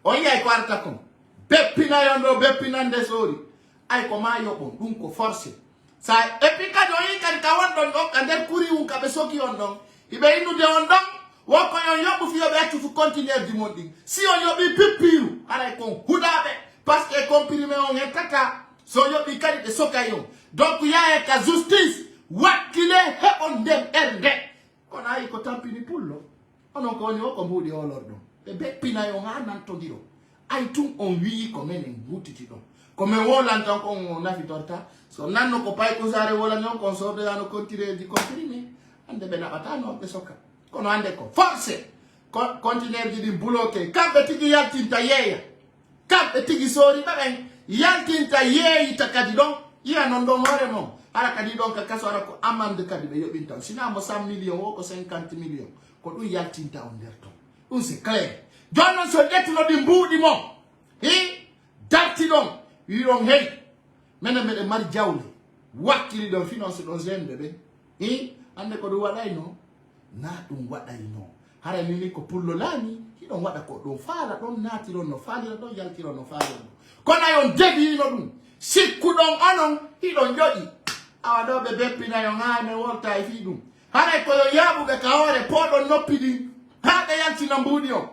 o yai kwarta kon beppina yondo beppinande sori ay ko ma yobon dum ko forcer sa epika do yi kan ka wondon do ka der kuri un ka be soki on don ibe inu de on don woko yon yobu fi yobe atu fu continuer di mondi si on yobi pipiru ala kon hudabe parce que comprimé on etaka so yobi kadi de sokayon donc ya e ka justice wakile he on dem erde kon ay ko tampini pullo onon ko ni woko mbudi olordo be beppina yo hanan to diro ay tum on wi ko menen gutiti don comme wolan tan ko na fitorta so nanno ko pay ko sare wolan non kon so de ano continuer di comprimé ande be na batano be soka kono ande ko force continuer di bloquer kambe tigi yaltinta yeya kambe tigi sori baben yaltinta yeyi takadi don iya non don hore mo ala kadi don ka kaso ala ko amande kadi be yobinta sina mo 100 millions o ko 50 millions ko du yaltinta on derto un c'est clair jono so detno di mbudi mo datti don wi don hey mena mede mari jawle wakili don finance don zembe be ande ko do wadai no na dum wadai no hara ni ko pullo lani hidon wada ko do faala don nati don no faala don yaltiro no faala kona yon debi no dum sikku don onon hidon jodi awado be beppina yon ngane wolta e fidum hara ko yo yabu be kawore podon noppidi hada yanti na mbudi o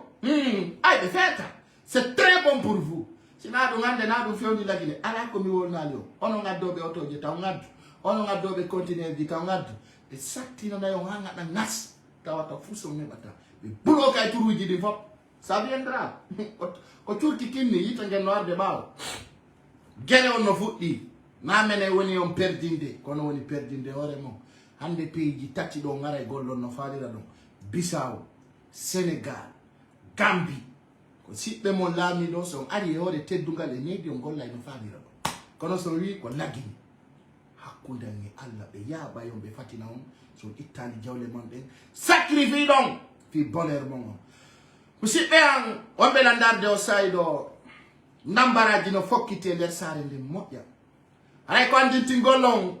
ay be feta c'est très bon pour vous sina do ngande na do fioni lagile ala ko mi wona lio onon ngaddo be otoje taw ngaddu onon ngaddo be continuer di taw ngaddu e saktina na yon hanga na ngas tawata fuso ne bata be bloka e turuji di fop ça viendra ko turki kinni yita ngel no arde baw gere on no fuddi na mene woni on perdinde kono woni perdinde hore mo hande peji tati do ngara e gollon no faalira don Bissau Senegal Gambie ko sibbe mon lami do so ari hore teddungal e nedi on golla no faalira don kono so wi ko lagini hakkunde ni alla be yaaba yombe fatina on so ittali jawle mon den sacrifice don fi bonheur mon musibbe an wonbe landarde o saydo nambaraji no fokkite nder sare nde moƴƴa ay ko andinti gollon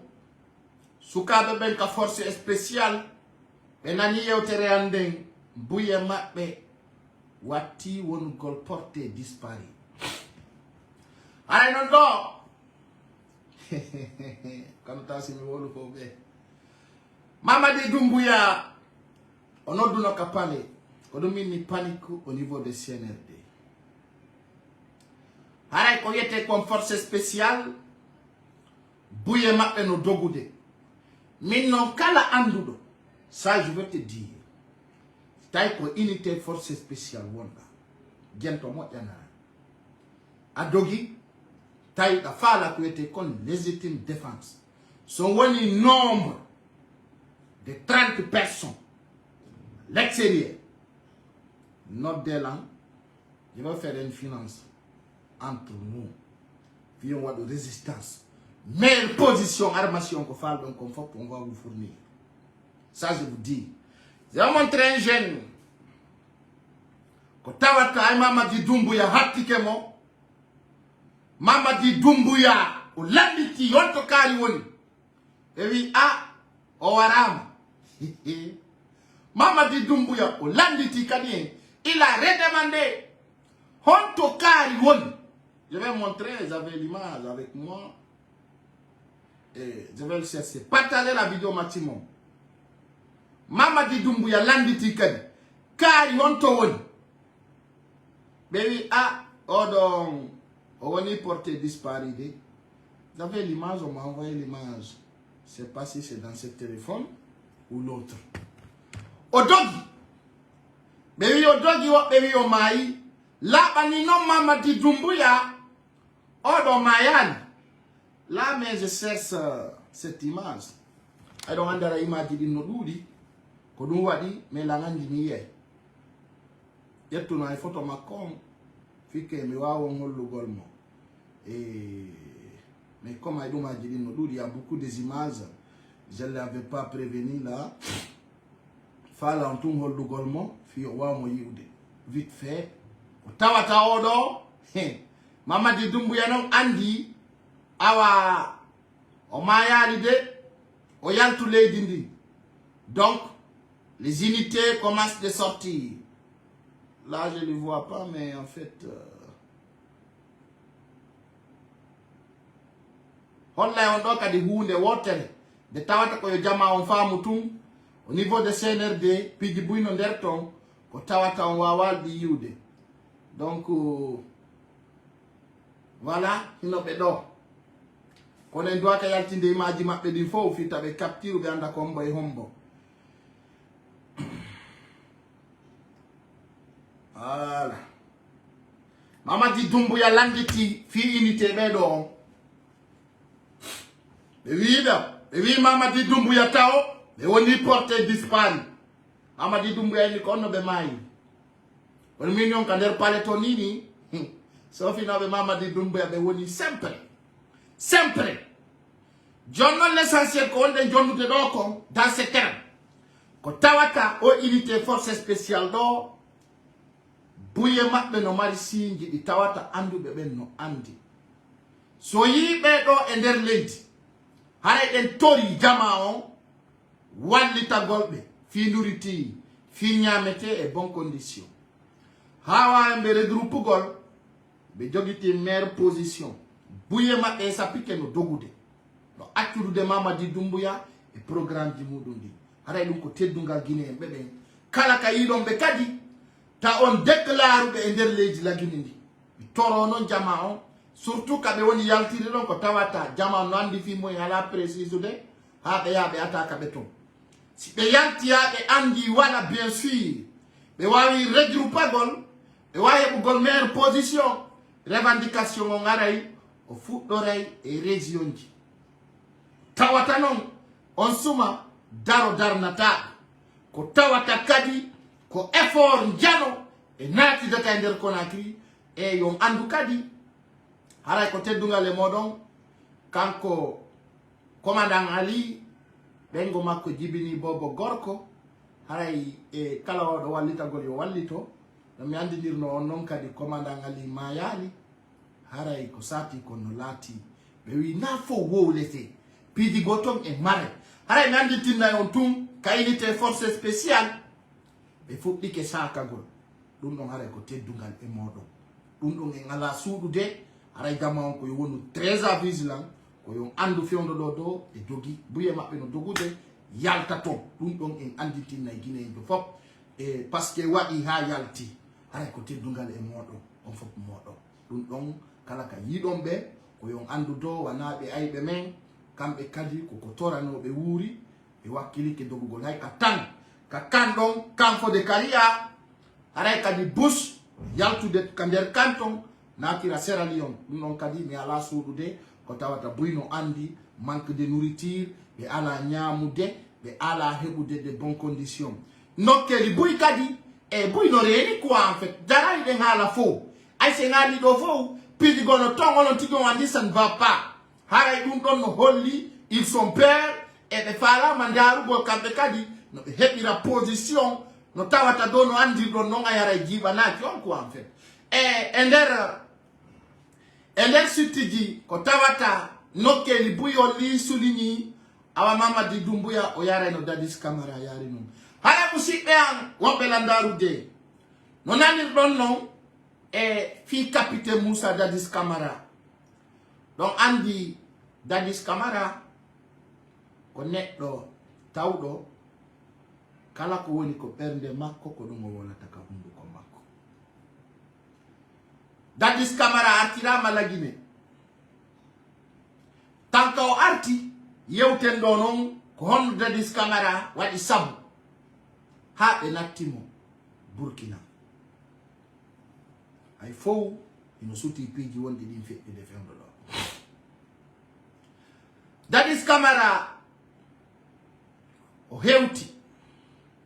sukabe ben ka force spéciale be nani yewtere anden buye mabbe watti wongol porté disparu ay non do kan tasimi wolu fo be Mamadi Doumbouya onoduno kapale ko dum ni panique au niveau de CNRD haray ko yete comme force spéciale buye mabbe no dogude min non kala andudo ça je veux te dire tay ko unité force spéciale wonda gento moƴƴana a dogi taille la fala qui était con légitime défense. Son nombre de 30 personnes. L'extérieur. Notre délan, je vais faire une finance entre nous. Puis on va de résistance. Meilleure position, armation qu'on fait, donc on va vous fournir. Ça, je vous dis. Je vais montrer un jeune. Quand Tawata et Mamadi Doumbouya hatikemo, Mamadi Doumbouya, ou l'habiti, yonto kari woni. Et oui, Owaram. Mamadi Doumbouya, ou l'habiti kadien, il a redemandé, honto kari woni. Je vais montrer, j'avais l'image avec moi. Et je vais le chercher. Partagez la vidéo maximum. Mamadi Doumbouya landiti kadi. Kari honto woni. Baby, on est porté disparu. J'avais l'image, on m'a envoyé l'image. Je ne sais pas si c'est dans ce téléphone ou l'autre. Odogi. Baby, Odogi, baby, Omaï. Là, non Mamadi Doumbouya. Odo Mayan. Là, mais je cherche cette image. I don't want that image in Nodudi. Kodouadi, mais la ngandiniye. Yet to my photo macom, fike me wa wongol golmo. Mais comme I don't imagine, il y a beaucoup des images, je ne l'avais pas prévenu là. Fala en tout le golmo, fi wa mo yude. Vite fait, tawata odo, Mamadi Doumbouya non andi, awa, o maya lide, o yaltu le dindi. Donc, les unités commencent de sortir. Là, je ne le vois pas, mais en fait... on a des hounes de water. De tawata ko jama on famu tum. Au niveau de CNRD, puis du bouillon d'erton, ko tawata on wawal di yude. Donc, voilà, il n'a pas d'or. Qu'on a doit qu'il y ait des images de l'info, ou fit avec capture ou bien combo et hombo. Voilà. Mamadi Doumbouya landiti fi unité bedo. Oui, Mamadi Doumbouya tao, mais on y porte disparu. Mamadi Doumbouya ni kono be mai. On mignon kander paletonini. Sauf ina be Mamadi Doumbouya be woni sempre. Sempre. John l'essentiel ko onde John de doko dans ce terme. Ko tawata o unité force spéciale do. Buye maɓɓe no mari sinji ɗi tawata anduɓe ɓen no andi. So yiɓe ɗo e nder leydi haray ɗen tori jama on wallitagol ɓe finduriti fi ñamete e bon condition. Ha wawi ɓe regroupugol ɓe jogiti maire position. Buye maɓɓe sapike no dogude no accudude Mamadi Doumbouya e programme ji muɗum ɗi. Haray ɗum ko teddungal Guinée en ɓeɓen kala ka yiɗon ɓe kadi ta on déclare be ender leji laginindi toro non jama on surtout kabe woni yaltire don ko tawata jama no andi fi moy ala précise de ha be ya be ataka beton si be yalti ya be andi wala bien sûr be wawi regrouper gol be wawi bu gol meilleure position revendication on ngaray o fuɗɗoray e région ji tawata non on suma daro darnata ko tawata kadi ko effort njano e naati data e nder Conakry e yon andu kadi haray ko teddungal e modon kanko commandant Ali bengo makko jibini Bobo Gorko haray e kala oɗo wallitagol yo wallito no mi andinirno on non kadi commandant Ali mayali haray ko sati kono laati ɓe wi na fo wowlete piidi goton e mare haray mi anditinna on tum ka unité force spéciale be fuɗɗike sakagol ɗum ɗon haray ko teddungal e moɗon ɗum ɗon en ala suuɗude haray jama on koye wonu très à vigilant koyon andu fewdo ɗo do e dogi buye maɓɓe no dogude yalta ton ɗum ɗon en anditinna e guinéejo fof e par ce que waɗi ha yalti haray ko teddungal e moɗon on fof moɗon ɗum ɗon kala ka yiɗon ɓe koyon andu do wanaɓe ayɓe men kamɓe kadi koko toranoɓe wuuri ɓe wakkilike dogugol hay ka tan ka kandon kanfo de Karia haray kadi bus yaltude ka nder canton nakira Sierra Leone non kadi mi ala suudude ko tawata buyno andi manque de nourriture be ala nyaamude be ala hebude de bonnes conditions nokkeli buy kadi e buyno reeni quoi en fait dara ide ngala fo ay se ngali do fo pidi gono tongono tigo andi ça ne va pas haray dum don no holli ils sont pères et be fala mandaru bo kambe kadi no be hebira position no tawata do no andi do no ngayara jiba na on quoi en fait ender sutiji ko tawata nokkeli buyo li sulini awa mama di dumbuya o yare no Dadis Camara yare no hala musibe an wombe landaru de no nani don no fi capitaine Moussa Dadis Camara donc andi Dadis Camara ko neddo tawdo kala ko woni ko bernde makko ko dum wona taka hundu ko makko Dadis Camara artira malagine tanko arti yewten do non ko hon Dadis Camara wadi sabu ha be nattimo Burkina ay fo ino suti piji wonde din fedde de femdo do Dadis Camara o hewti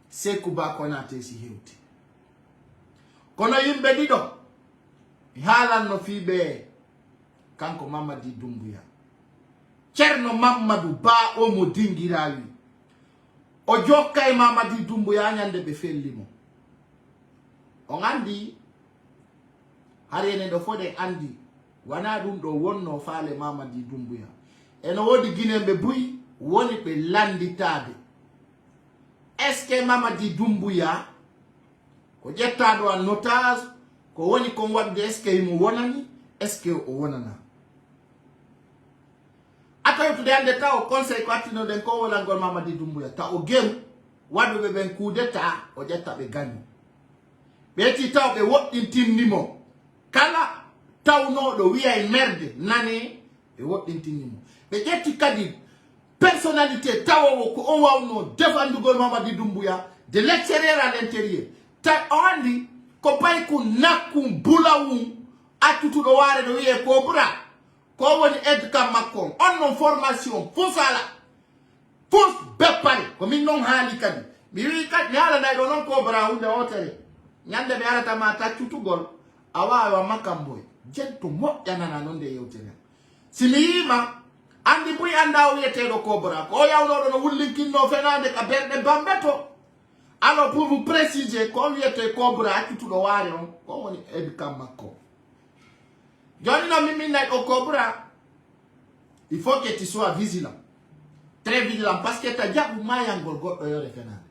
Sekou Ba Konate si hewti kono yimbe dido halan no fibe kanko Mamadi Doumbouya Cerno Mamadou Ba o mo dingirawi o jokkay Mamadi Doumbouya nyande be fellimo on andi harene do fode andi wana dum do wonno faale Mamadi Doumbouya eno wodi ginembe buy woni be landitade est-ce que Mamadi Doumbouya ko jettado an notage ko woni ko wadde est-ce que mo wonani est-ce que o wonana ataw to dande taw conseil ko attino den ko wala gol Mamadi Doumbouya ta o gem wadu be ben coup d'état o jetta be ganni be ti taw be woddintinimo kala taw no do wi'a merde nani be woddintinimo be jetti kadi personnalité tawo ko on wawno defandugol Mamadi Doumbouya de l'extérieur à l'intérieur ta andi ko pay ko nakum bulawum atutu do ware do wi'e ko bura ko woni edka makko on non formation fosala fos beppale ko min non haali kadi mi wi kadi hala nay do non ko bura hunde hotere nyande be arata ma taccutugol awa makamboy jetto mo yanana non de yewtere simima andi buy anda wiyete do cobra ko yawno do no wullinkinno fenande ka berde bambeto alors pour vous préciser ko wiyete cobra atutu do ware on ko woni edka makko joni no mimi nay do cobra il faut que tu sois vigilant très vigilant parce que ta jabu mayangol goddo yore fenande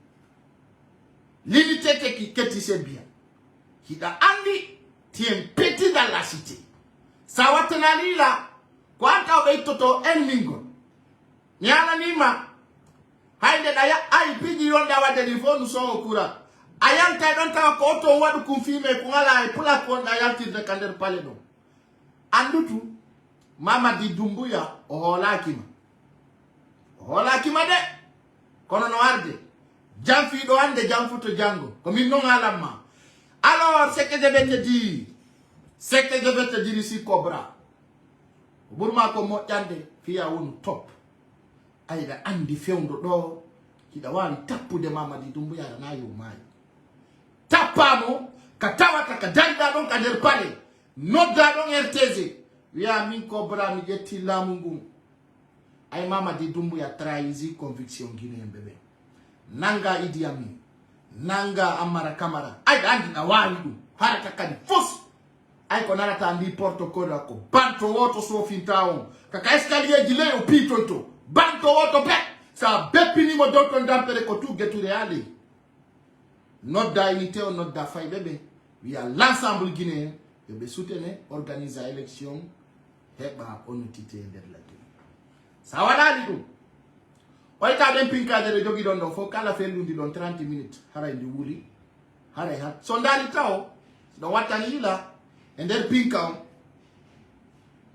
l'unité que tu sais bien hida andi tu es petit dans la cité ça va tenir là kwanta be toto enmingo nyala nima haide daya ai pigi yonda wade di fonu so okura ayanta don ta ko to wadu kumfime ko ngala ai pula ko da yanti de kander pale do andutu Mamadi Doumbouya o holakima de kono no arde jamfi do ande jamfuto jango ko min non alamma alors ce que je vais te dire ici Cobra burma ko moƴƴande fiya wonu top ayda andi fewndo do kida wali tappude Mamadi Doumbouya na yo maayi tappamo ka tawata ka danda don ka der pale nodda don RTZ wiya min Cobra mi jetti lamu ngum ay Mamadi Doumbouya trahisi conviction guinéen bebe nanga Idi Amin nanga Amara Camara ayda andi na wali dum haraka kadi fos ay ko narata andi protocole ko banto woto so fintaon kaka escalier jile o pitonto banto woto pe sa beppini mo dokton dampere ko tout getu reali nodda unité on nodda fay bebe wi a l'ensemble guinéen be soutenir organiser élection heba onutité der la sa wadali dum way ta den pinka de jogi don do fo kala fellundi don 30 minutes haray ndi wuli haray hat so ndali taw do watani la ender pinka on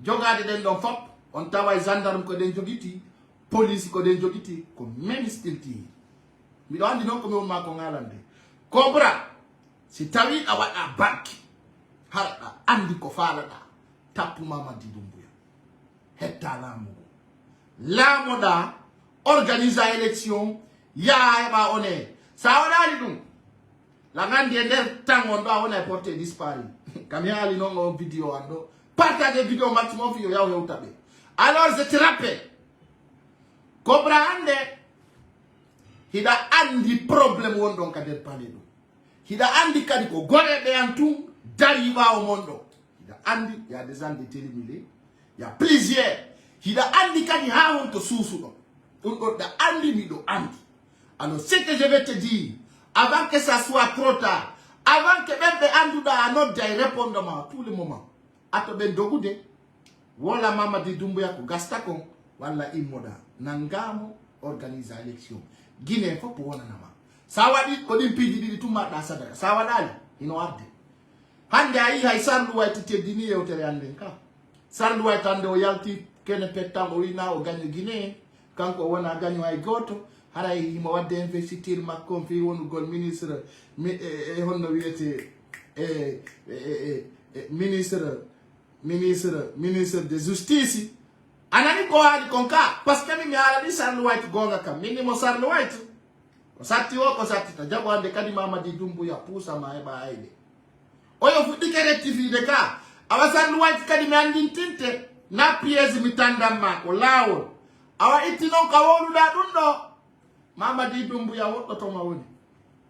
jogade den don fop on tawa gendarme ko den jogiti police ko den jogiti ko même stilti mi do andi non ko mi on ma ko ngalande Cobra si tawi awada banki harda andi ko falada tapu Mamadi Doumbouya hetta lamo da organisa élection ya ba one sa wadali dum la ngandi nder tango do wona porté disparu kam yaali non vidéo ando partage vidéo maximum fi yaw hewtabe alors je te rappelle Cobra ande hida andi problème wondon ka der palé do hida andi kadi ko gore be antum dari ba o mondo hida andi ya des gens déterminés il y a plusieurs hida andi kadi ha won to susu do da andi mi do andi. Alors ce que je vais te dire avant que ça soit trop tard, avant que même Andouda à notre répondement à tout le moment, atoben dogude, wala Mamadi Doumbouya ko gastakon, wala imoda, nangamo organise élection. Guinée faut pour wana nama. Sawadi kodim pidi di tumba da sadaka. Sawadali ino abde. Hande ayi hay sandu wa tete dini e hotel andenka. Sandu wa tande o yalti kene petango ina o ganyo Guinée, kanko wana ganyo ay goto. Haray himo wadde investiture makko fi wonu gol ministre honno wiete ministre de justice anani ko hadi konka parce que mi ala di Sarl White gonga kam minimo Sarl White ko satti ta jabo ande kadi Mamadi Doumbouya pusa ma eba aide oyo fuddi ke rectifier de ka awa Sarl White kadi mi andin tinte na pièce mi tandamma ko lawol awa ittino ka wolu da dun do Mamadi Doumbouya wotto to mawoni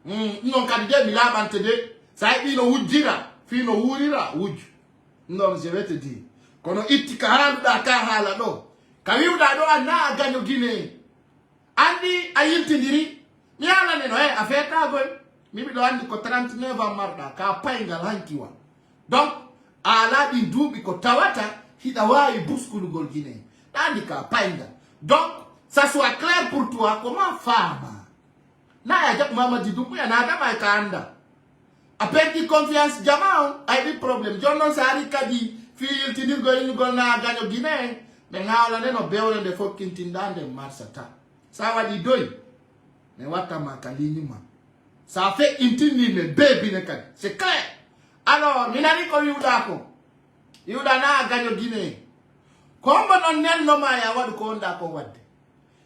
non kadi de mi labante de sa ibi no wujjira fi no wurira wujju non je vais te dire kono itti ka halda ka hala do ka wiuda do na ganyo Guinée andi ayiltindiri mi ala ne no afeta go mi bi do andi ko 39 marda ka paingal hankiwa donc ala di dubi ko tawata hida wayi buskulu gol Guinée andi ka paingal donc ça soit clair pour toi, comment femme na ya Mamadi Doumbouya na dama kanda a perdu confiance jamao ay di problème jonno sari kadi fil tinir go na ganyo Guinée me ngawla ne no bewle de fokintindande marsata ça wadi doy me wata makalini ma ça fait intini me baby ne kadi c'est clair. Alors minani ko yuda na ganyo Guinée kombo non nen no ma ya wadu ko nda ko wadde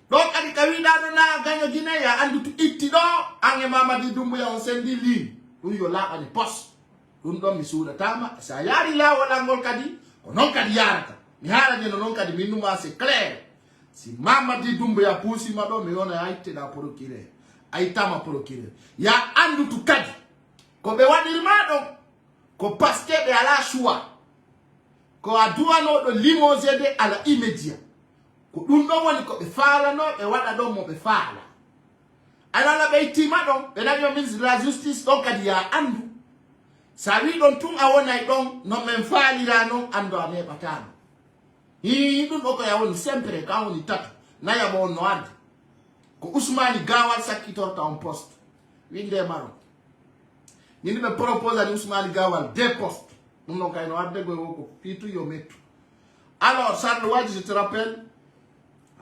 donc adi kawida do na ganyo Guinée ya andu tu itti do ange Mamadi Doumbouya on sendi li dum yo la ani post dum do mi suuda tama sa yari la wala ngol kadi ko non kadi yarata mi hala ni non kadi minuma c'est clair si Mamadi Doumbouya pusi ma do mi yona aitte da procureur aitama procureur ya andu tu kadi ko be wadi ma do ko paske be ala choix ko adua no do limogé de ala immédiat ko dum do woni ko be faala no be wada do mo be faala ala be tima don be na yo ministre de la justice donc kadi ya andu sa wi don tun awona don no men faalira no ando ane batano hi dum ko ya woni sempre ka woni tatu na ya bo no ande ko Ousmane Gawal sakito ta on poste winde maro ni be propose à Ousmane Gawal deux postes non kay no ande go ko pitu yo metu. Alors Sarl White, je te rappelle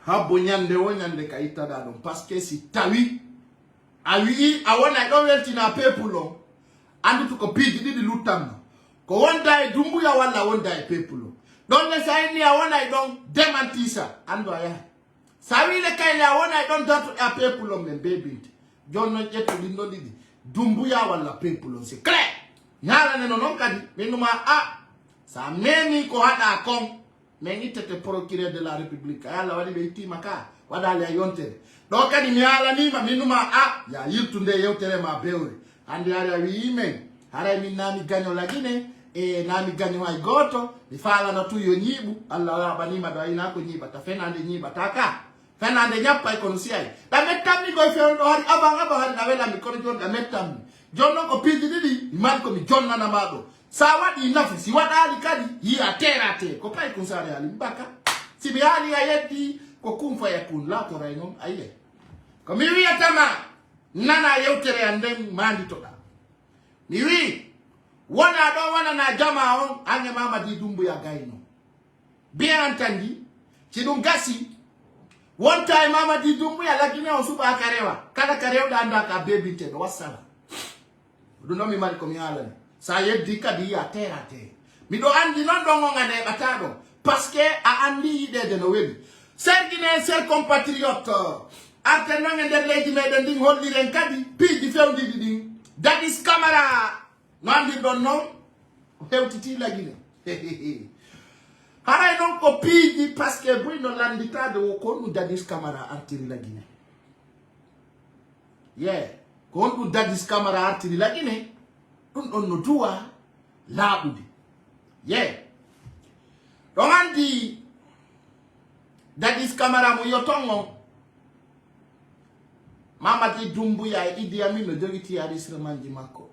habo nyande wonyande kaita da don parce que si tawi awi awona do weltina pepulo andu to ko pidi di lutam ko wonda e Doumbouya wala wonda e pepulo don le sayni awona don demantisa andu aya sawi le kay le awona don datu e pepulo men bebinte jonno jetto di no didi Doumbouya wala pepulo c'est clair yala ne non kadi minuma sa meni ko hada kon mais ni tete procureur de la République ala wadi be timaka wada le yontere do kadi mi ala ni ma minuma ya yirtunde yewtere ma bewre andi ara wi men ara mi nami ganyo la Guinée e nami ganyo ay goto mi fala na tu yo nyibu alla la bani ma do ina ko nyiba ta fenande nyiba taka fenande nyappa ko nsiai da metam ni go fe on hari aba hari da wela mi ko jon da metam jonno ko pidi didi man ko mi jonna na mado sa wadi nafi si wadali kadi yi aterate ko pay kun sare ali baka si bi ali ayeti ko kun fa yakun la to rayno aye ko mi wi atama nana yewtere andem mandi to da mi wi wona do wona na jama on ange Mamadi Doumbouya gayno bien entendu ci dum gasi one time Mamadi Doumbouya la Guinée on suba karewa kada karewa da anda ka bebinte do wasala do no mi mari ko mi ala sa yeddi kadi ya terre à terre mi do andi non do ngane batado parce que a andi de no weli sergine ser compatriote arte nange nder leydi meden din holliren kadi piiji fewndi din Dadis Camara no andi don non hewtiti lagine haray non ko piiji parce que buino landitade wo ko nu Dadis Camara artiri lagine ko on Dadis Camara artiri lagine dun on no duwa laabude don andi Dadis Camara mo yotongo Mamadi Doumbouya et Idi Amin le dogiti enregistrement di Mako.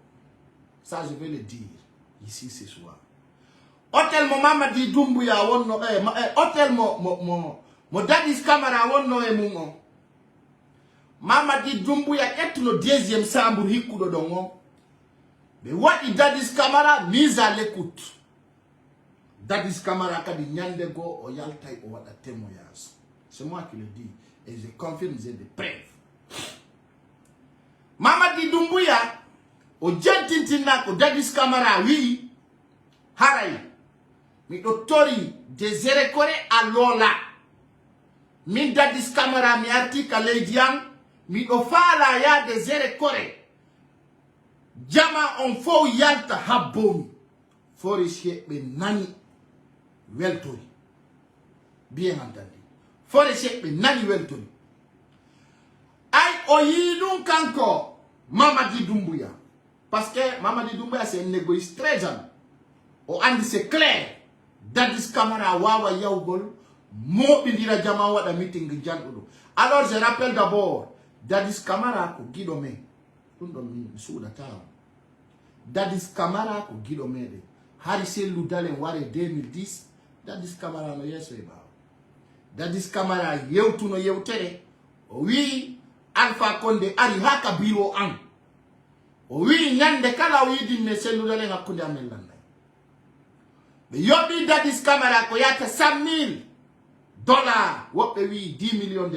Ça je vais le dire ici ce soir. Hôtel mo Mamadi Doumbouya wonno hôtel mo Dadis Camara wonno e mungo. Mamadi Doumbouya est no deuxième chambre hikudo dongo. Mais what Dadis Camara mise à l'écoute. Dadis Camara kadi nyande go o yaltay o wada témoignage. C'est moi qui le dis et je confirme j'ai des preuves. Mamadi Doumbouya o jantintina ko Dadis Camara wi haray mi do tori des kore a lola min Dadis Camara mi artika leydiam mi do fala ya des kore jama on fo yalta habbomi forestier be nani weltori bien entendu forestier be nani weltori ay o yidun kanko Mamadi Doumbouya parce que Mamadi Doumbouya c'est un égoïste très jeune o andi c'est clair Dadis Camara wawa yawgol mo bindira jama wada meeting jandudo alors je rappelle d'abord Dadis Camara ko gido me dum don suuda taw Dadis Camara ko gido mede hari selu dalen ware 2010 Dadis Camara no yeso e bawo Dadis Camara yewtuno yewtere o wi Alpha Condé ari haka biro an o wi nyande kala o yidi ne selulale ngakkunde amen landa be yobi Dadis Camara ko yata $100,000 wobbe wi $10 millions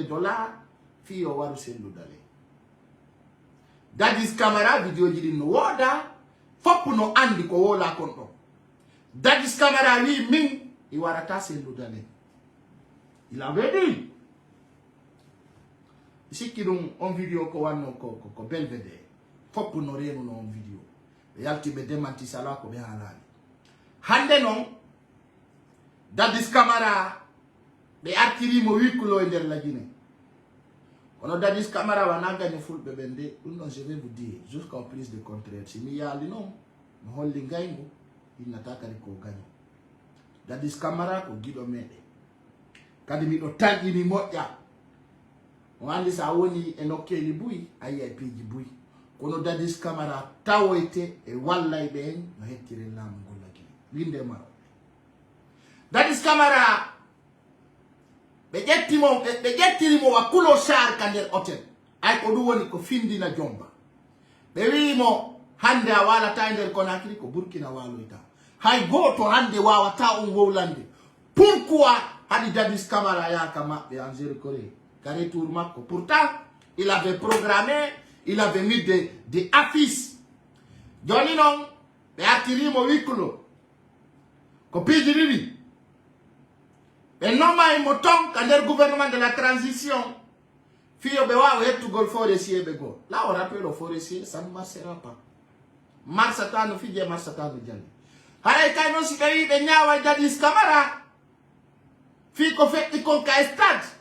fi o waru selulale Dadis Camara video jidi no woda fop no andi ko wola kon do Dadis Camara wi min I warata selulale il avait dit si qui donc en vidéo ko wanno ko belvede fop no reno no on vidéo yalti be demanti sala ko be halali hande non Dadis Camara be artiri mo wikulo e der la Guinée ono Dadis Camara wana gagné fulbe bende non je vais vous dire jusqu'à prise de contraire si mi yali non no holli ngayngo il nataka ko gagné Dadis Camara ko gido mede kadi mi do tagi ni moƴƴa wandi sa woni e nokkeli buyi ayi piji buyi kono Dadis Camara tawoyte e wallay be en no hettire laamu gollaki winde ma Dadis Camara be jettirimo wakkulo sar ka nder hotel ay ko dum woni ko findina jomba be wiimo hande a walata nder Conakry ko Burkina waloyta hay goto hande wawata on wowlande pourquoi hadi Dadis Camara yaka mabbe en Corée carré tour Marco. Pourtant, il avait programmé, il avait mis des affiches. Johnny non, les attirer mon véhicule. Copie de lui. Et non, mais il m'a quand le gouvernement de la transition, fille bewa ou tout gol forestier bego. Là, on rappelle le forestier, ça ne marchera pas. Marsata no fille Marsata no jali. Hare kai no sikari de nyawa Dadis Camara. Fille ko fait ikon ka stade.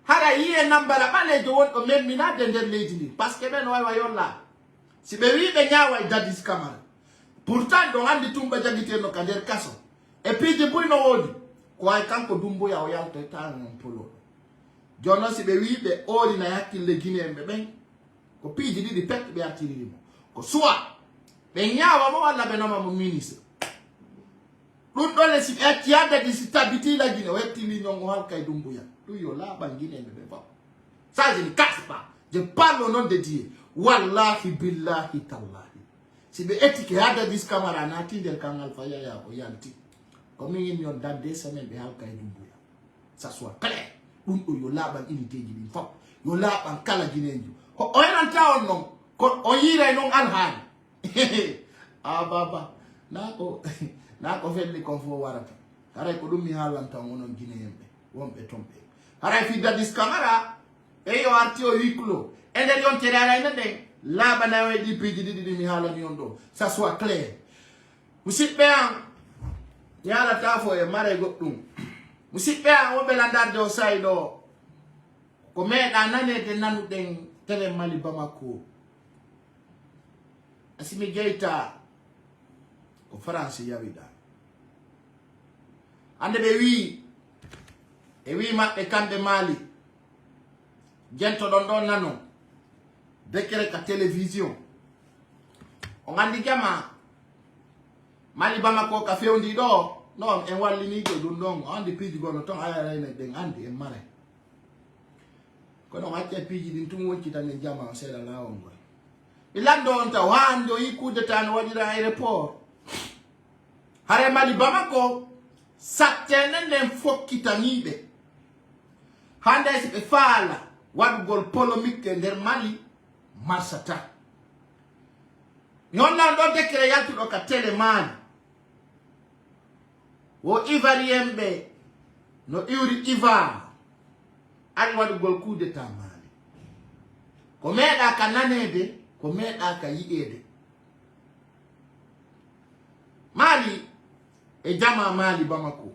Hara yie nambara bale do won o memina de nder leydi ndi parce que ben way yolla si be wi be nyaawa Dadis Camara pourtant do handi tumba jagite no kander kaso e puis de buri no wodi ko ay kanko Doumbouya o yalto tan non polo jono si be wi be ori na yakille Guinée be ben ko piji di pet be atiri mo ko soit be nyaawa mo wala be no mo ministre dun dole si e tiada di stabilité la Guinée o ettili nyongo halkay Doumbouya. Ça, je ne casse pas. Je parle au nom de Dieu. Wallahi billahi tallahi. Si be etike Dadis Camara nati del kangal faya ya o yanti. Comme il y a dans 2 semaines de halka Doumbouya. Ça soit clair. Dun o yo laban unité ji fop. Yo laban kala Guinéen. O enanta on non. Ko o yira non alhan. Ah baba. nako nako felli kon fo warata haray ko dum mi halanta wonon guinéembe wonbe tombe haray fi dadis camara e yo arti o wiklo e nder yon tere aray na den laba na we di piji di mi halani on do ça soit clair musidbe an yala tafo e mare goddum musidbe an wobe landade o saydo ko meeda nanede nanuden tele Mali Bamako Assimi Goïta ko France yawida ande be wi mabbe kambe Mali jento don nano dekere ka télévision on andi jama Mali Bamako ka fewndi do non en wallini do dum don andi piji gono ton ayara ne den andi en mare kono acce piji din tum wonci tan en jama seeda lawon go ilando on ta wando yi coup d'état no wadira aéroport hare Mali Bamako sattene nden fokkitanibe hande be faala wadugol polémique nder Mali marsata non la do décret yaltudo ka télé Mali wo Ivoiriembe no iwri Ivar ari wadugol coup d'état Mali ko meeda ka nanede ko meeda ka yi'ede Mali e jama Mali Bamako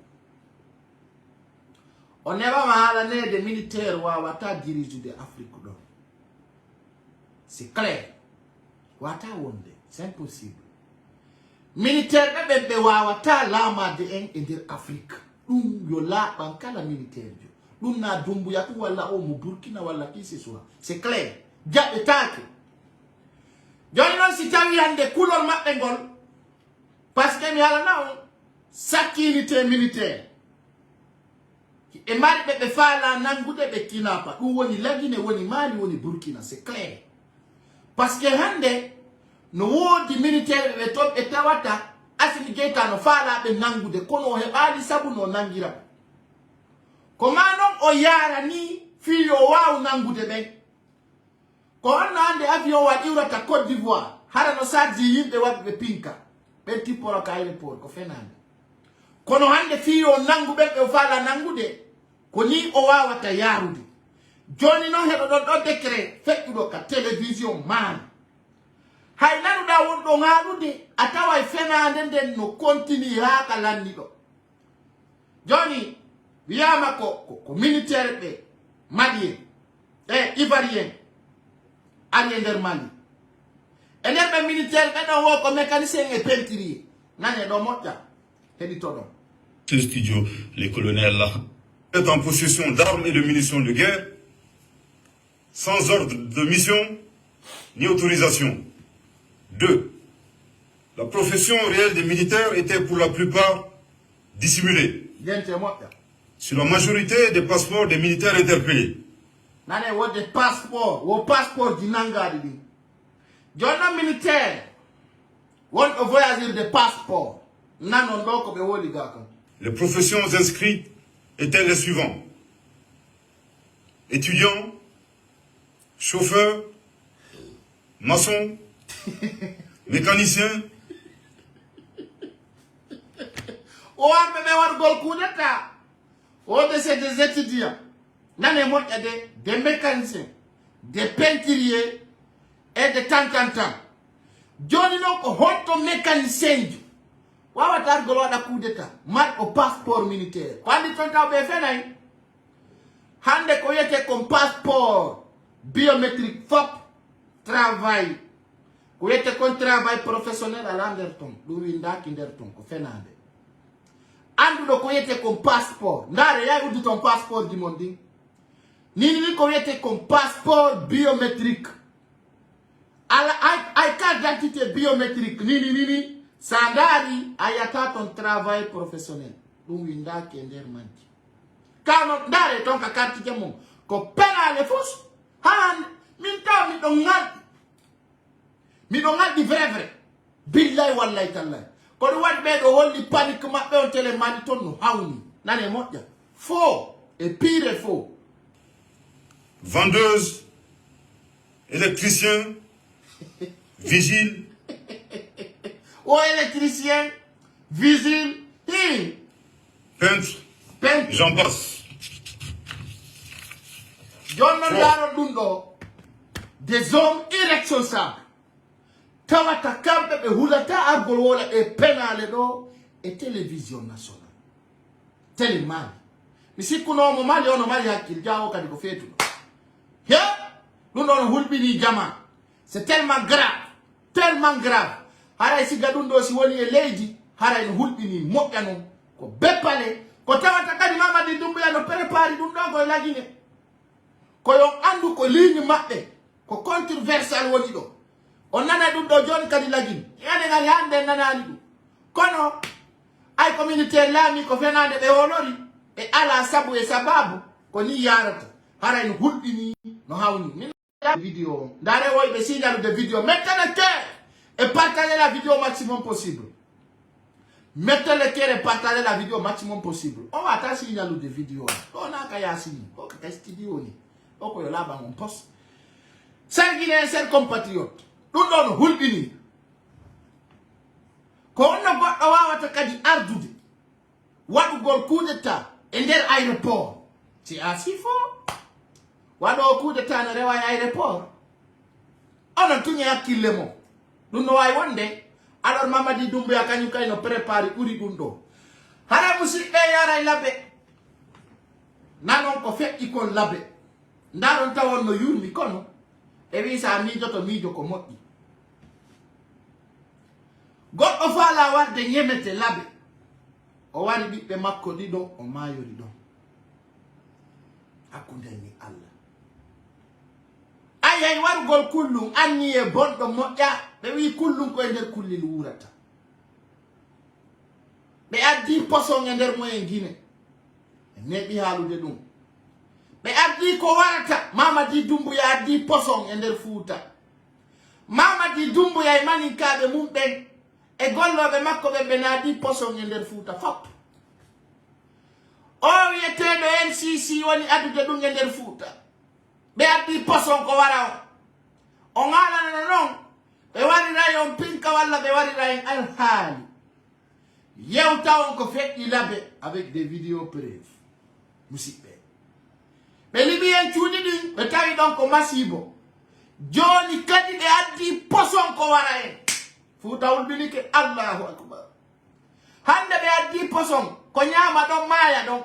on neba mahala nede militaire wawata diriger Afrique do c'est clair wata wonde c'est impossible militaire be wawata lamade en nder Afrique dum yo la bankala militaire jo dum na dumbu ya wala o mu Burkina wala qui ce soit c'est clair jabbe take joni non si tawi hande kulol mabbe gol parce que mi ala naw sécurité militaire e mari be faala nangude be kinapa dum woni lagine woni Mali woni Burkina c'est clair parce que hande no wodi militaire be top e tawata Assimi Goïta no faala be nangude kono hebali sabu no nangira komano o yara ni fiyo waaw nangude be ko hande avion wa iwrata Côte d'Ivoire hara no sadji yimbe wabbe pinka be tiporo ka aéroport ko fenande kono hande fiyo nangube be faala nangude ko ni o wawata yarude joni no hedo do décret fekkudo ka télévision man hay nanuda wondo ngalude atawa fenande den no continue ha kala nido joni wiyama ko militaire be malien ivoirien ari nder Mali ender be militaire be do wo ko mécanicien et peintrier nane do mojja hedi todo
Ce studio, les colonels est en possession d'armes et de munitions de guerre, sans ordre de mission ni autorisation. 2. La profession réelle des militaires était pour la plupart dissimulée. Sur la majorité des passeports des militaires interpellés.
Nane wo de passeport di nangadi. Jona militaire won o voyager de passeport. Nanon do ko be woli gakon.
Les professions inscrites étaient les suivants. Étudiants, chauffeurs, maçons, mécaniciens.
O ambe me war gol kudeta. O de c'est des étudiants. Nane mo des mécaniciens, des peintriers et des tantantans. Joni no ko hotto mécanicien. Wawa tar golo da coup d'état mat au passeport militaire kwandi tonta be fenay hande ko yete comme passeport biométrique fop travail ko yete kon travail professionnel à l'Anderton do winda kinderton ko fenande andu do ko yete comme passeport ndare ya udu ton passeport du monde ni ko yete comme passeport biométrique ala ay carte d'identité biométrique ni Sandari ayata ton travail professionnel. Dum winda kender manti. Kano ndare ton ka carte jamo ko pena le fos. Han min ta mi don ngad di vrai. Billahi wallahi tallahi. Ko wad be do holli panique mabbe on tele mani ton no hawni. Nane modja. Faux et pire faux.
Vendeuses, électriciens, vigiles.
o électricien, vigile,
peintre, j'en passe.
John Mandaro Dundo, des hommes irresponsables. Tawata kampe be hulata argolola e penale do e télévision nationale. Télémali. Misi kuno mo mali ono mali hakil jawo kadi ko fetu. Ya, lundo no hulbini jama. C'est tellement grave, tellement grave. Hara isi gadundo si woni e lady, hara en hulbini mokano ko bepale ko tawata kadi mama di dumbuya no prépare dum do ko lagine. Ko yo andu ko ligne mabbe ko controversial woni do. On nana dum do joni kadi lagine. Yane ngali hande nanani dum. Kono ay communauté lami ko fenande be wolori e ala sabu e sababu ko ni yarata. Hara en hulbini no hawni. Vidéo. D'ailleurs, oui, mais signal de vidéo. Mettez le cœur et partagez la vidéo au maximum possible. Mettez le cœur et partagez la vidéo au maximum possible. On va attendre signal de vidéo. On a qu'à y assigner. On va qu'à studio. On va là bas mon poste. C'est Guinéen, c'est compatriote. Nous donnons hulbini. Quand on a pas de ardude. What go coup d'état et der aéroport. C'est assez fort. Wado coup de temps rewa aéroport. On a tout yakile mo. Nous no ay wande. Alors Mamadi Doumbouya kanyu kay no prépare uri dundo. Hara musi e yara labe. Nanon ko fe ikon labe. Ndaron tawon no yurmi kono. E wi sa mijo to mijo ko moɗɗi. Goɗɗo fala warde nyemete labe. O wari ɓiɓɓe makko ɗiɗo o mayori ɗon. Hakkunde ni Allah. Ayay wargol kullum anni e bonɗo moƴƴa ɓe wi kullum ko e nder kullil wurata ɓe addi poson e nder moyen Guinée e neɓi haalude ɗum ɓe addi ko warata Mamadi Doumbouya addi poson e nder Fouta Mamadi Doumbouya e maninkaɓe mum ɓen e golloɓe makko ɓe ɓe naadi poson e nder Fouta fop o wiyeteɗo NCC woni adude ɗum e nder Fouta be addi poson ko wara o ngalana non be wari rayon pinka walla be wari rayon alhali yewta on ko feddi labe avec des vidéos preuves musibe be libi en cuudi din be tawi don ko masibo joni kadi be addi poson ko wara en Fouta ulbinike Allahu akbar hande be addi poson ko nyama don maya don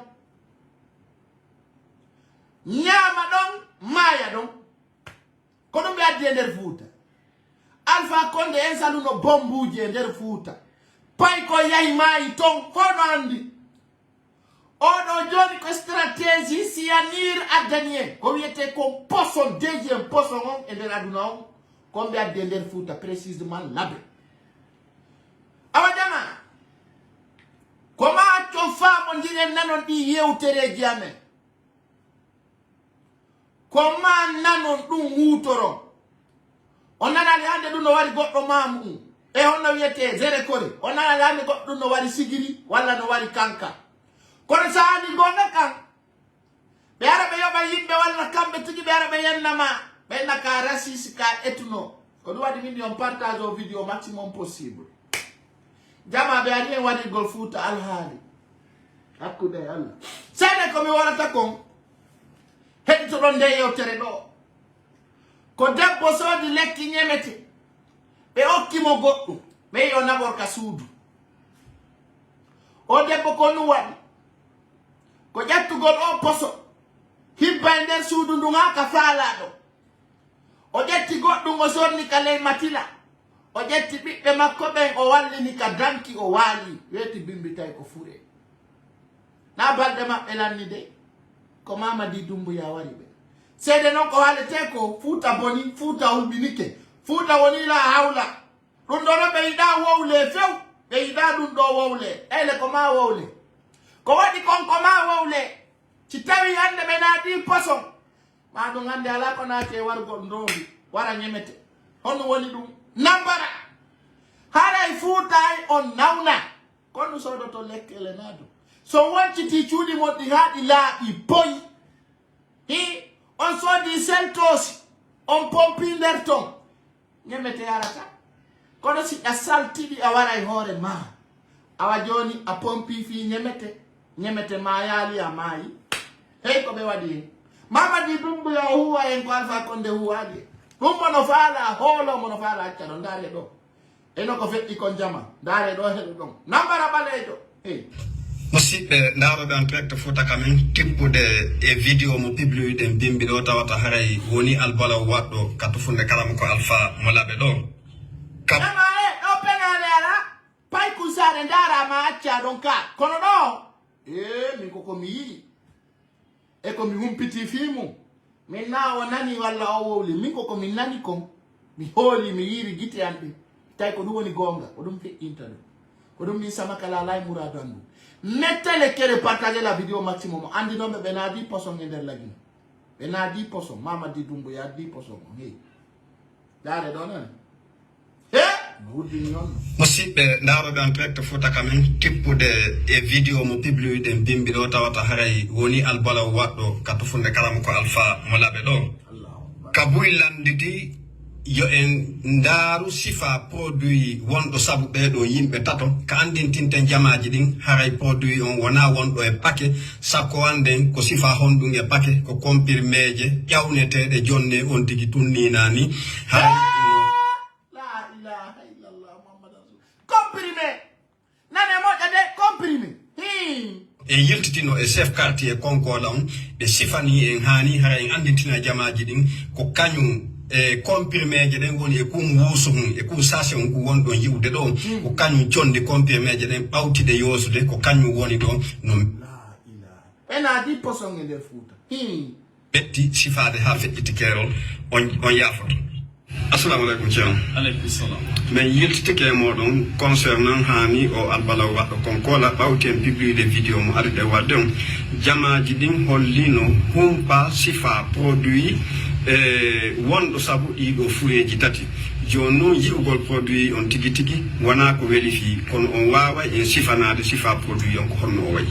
nyama don maya don ko dum be addi e nder Fouta Alpha Condé en saluno bombuji e nder Fouta pay ko yahi mayi ton fono andi oɗo joni ko stratégie cyanure ardanien ko wiyete ko poson deuxième poson on e nder aduna on ko be addi e nder Fouta précisément labe awadama koma to famo ndiren nanon ɗi yewtereji amen koma nanon ɗum wutoro on nanali hande ɗum no wari goɗɗo mamu e honno wiyete zere kore on nanali hande goɗɗo ɗum no wari sigiri walla no wari kanka kono sa andi gonga kan ɓe ara ɓe yoɓa yimɓe walla kamɓe tigi ɓe ara ɓe yennama ɓe naka raciste ka etuno ko ɗum waɗi min on partage o vidéo maximum possible jama ɓe ari en waɗirgol Fouta alhaali hakkude e Allah sene komi wolata kon heɗitoɗon nde yewtere ɗo ko debbo soodi lekki ñemete ɓe okkimo goɗɗum ɓe yi o naɓorka suudu o debbo ko nu waɗi ko ƴettugol o poso hibba e nder suudu ndun ha ka faalaɗo o ƴetti goɗɗum o sorni ka ley matila o ƴetti ɓiɓɓe makko ɓen o wallini ka danki o waali weeti bimbitay ko fure na balɗe maɓɓe lanni de ko Mamadi Doumbouya wari ɓe seede noon ko haalete ko Fouta boni Fouta hulɓinike Fouta woni la hawla ɗum ɗo ɗo ɓe yiɗa wowle few ɓe yiɗa ɗum ɗo wowle eyle ko ma wowle ko waɗi kon ko ma wowle si tawi hande ɓe naati poson ma ɗum hande ala ko naate wargol ndondi wara ñemete hono woni ɗum nambara haray Fouta on nawna kono sodoto lekkele naado so wonciti cuuɗi mon ɗi haa ɗi laaɓi boyi hi on soodi seltosi on pompi nder ton ñemete yarata kono si a saltidi a wara e hoore ma awa joni a pompi fi nyemete ma yaali a maayi hey ko be wadi Mamadi Doumbouya huwa en ko Alpha Condé huwadi ɗum mono faala hoolo mono faala acca ɗo ndaare ɗo eno ko feƴƴi kon jama ndaare ɗo heɗo ɗon nambara ɓaleejo hey
musidɓe ndaroɓe en direct fouta kamen tibbude e vidéo mo publiɗen bimbi ɗo tawata haray woni albalaw waɗɗo katufunde kalama ko Alpha mo laɓe ɗo
nama e ɗo penale ala pay kusare ndarama acca ɗon ka kono ɗo min koko mi yiɗi e ko mi humpiti fimu min na o nani walla o wowli min koko min nani kon mi hooli mi yiri gite an ɗi tawi ko ɗum woni gonga ko ɗum feƴƴinta ɗum ko ɗum min samakala alay mourado andu mettez les cœurs et partagez la vidéo au maximum. Andi non mais na 10% ngender lagi. Na 10% Mamadi Doumbouya 10%. Hey. Dare dona.
musidɓe ndaroɓe en direct fouta kamen tippude e vidéo mo publiɗen bimbi ɗo tawata haray woni albalaw waɗɗo katufunde kalama ko Alpha mo laɓe ɗo ka buylandidi yo en ndaaru sifa produit wonɗo sabu ɓeɗo yimɓe tato ka andintinte jamaji ɗin haray produit on wona wonɗo e paquet sakko anden ko sifa honɗum e paquet ko comprimé je ƴawneteɗe jonne on tigi tunninani haray
la ilaha illallah muhammad rasul comprimé nane moƴƴa de comprimé
e yiltitino e chef quartier konkola on ɓe sifani en hani hara en andintina jamaji ɗin ko kañum e comprimé je ɗen woni e kum wuuso hum e kum sachet on ko woni ɗon yiwde ɗo ko kañum jonde comprimé je ɗen ɓawtiɗe yosude ko kañum woni ɗo no
ena 10% e nder Fouta
ɓetti sifade ha feƴƴiti keerol on yafoto assalamu aleykum ceerno
Aleykum salam.
min yiltitike moɗon concernant hani o albalaw waɗɗo konkola ɓawti en publide vidéo mo ariɗe wadde on jamaji ɗin hollino humpa sifa produit wonɗo sabu ɗiɗo fuyeji tati joni noon yi'ugol produit on tigi tigi wona ko welifi kono on wawa en sifanade sifa produit on ko honno o wayi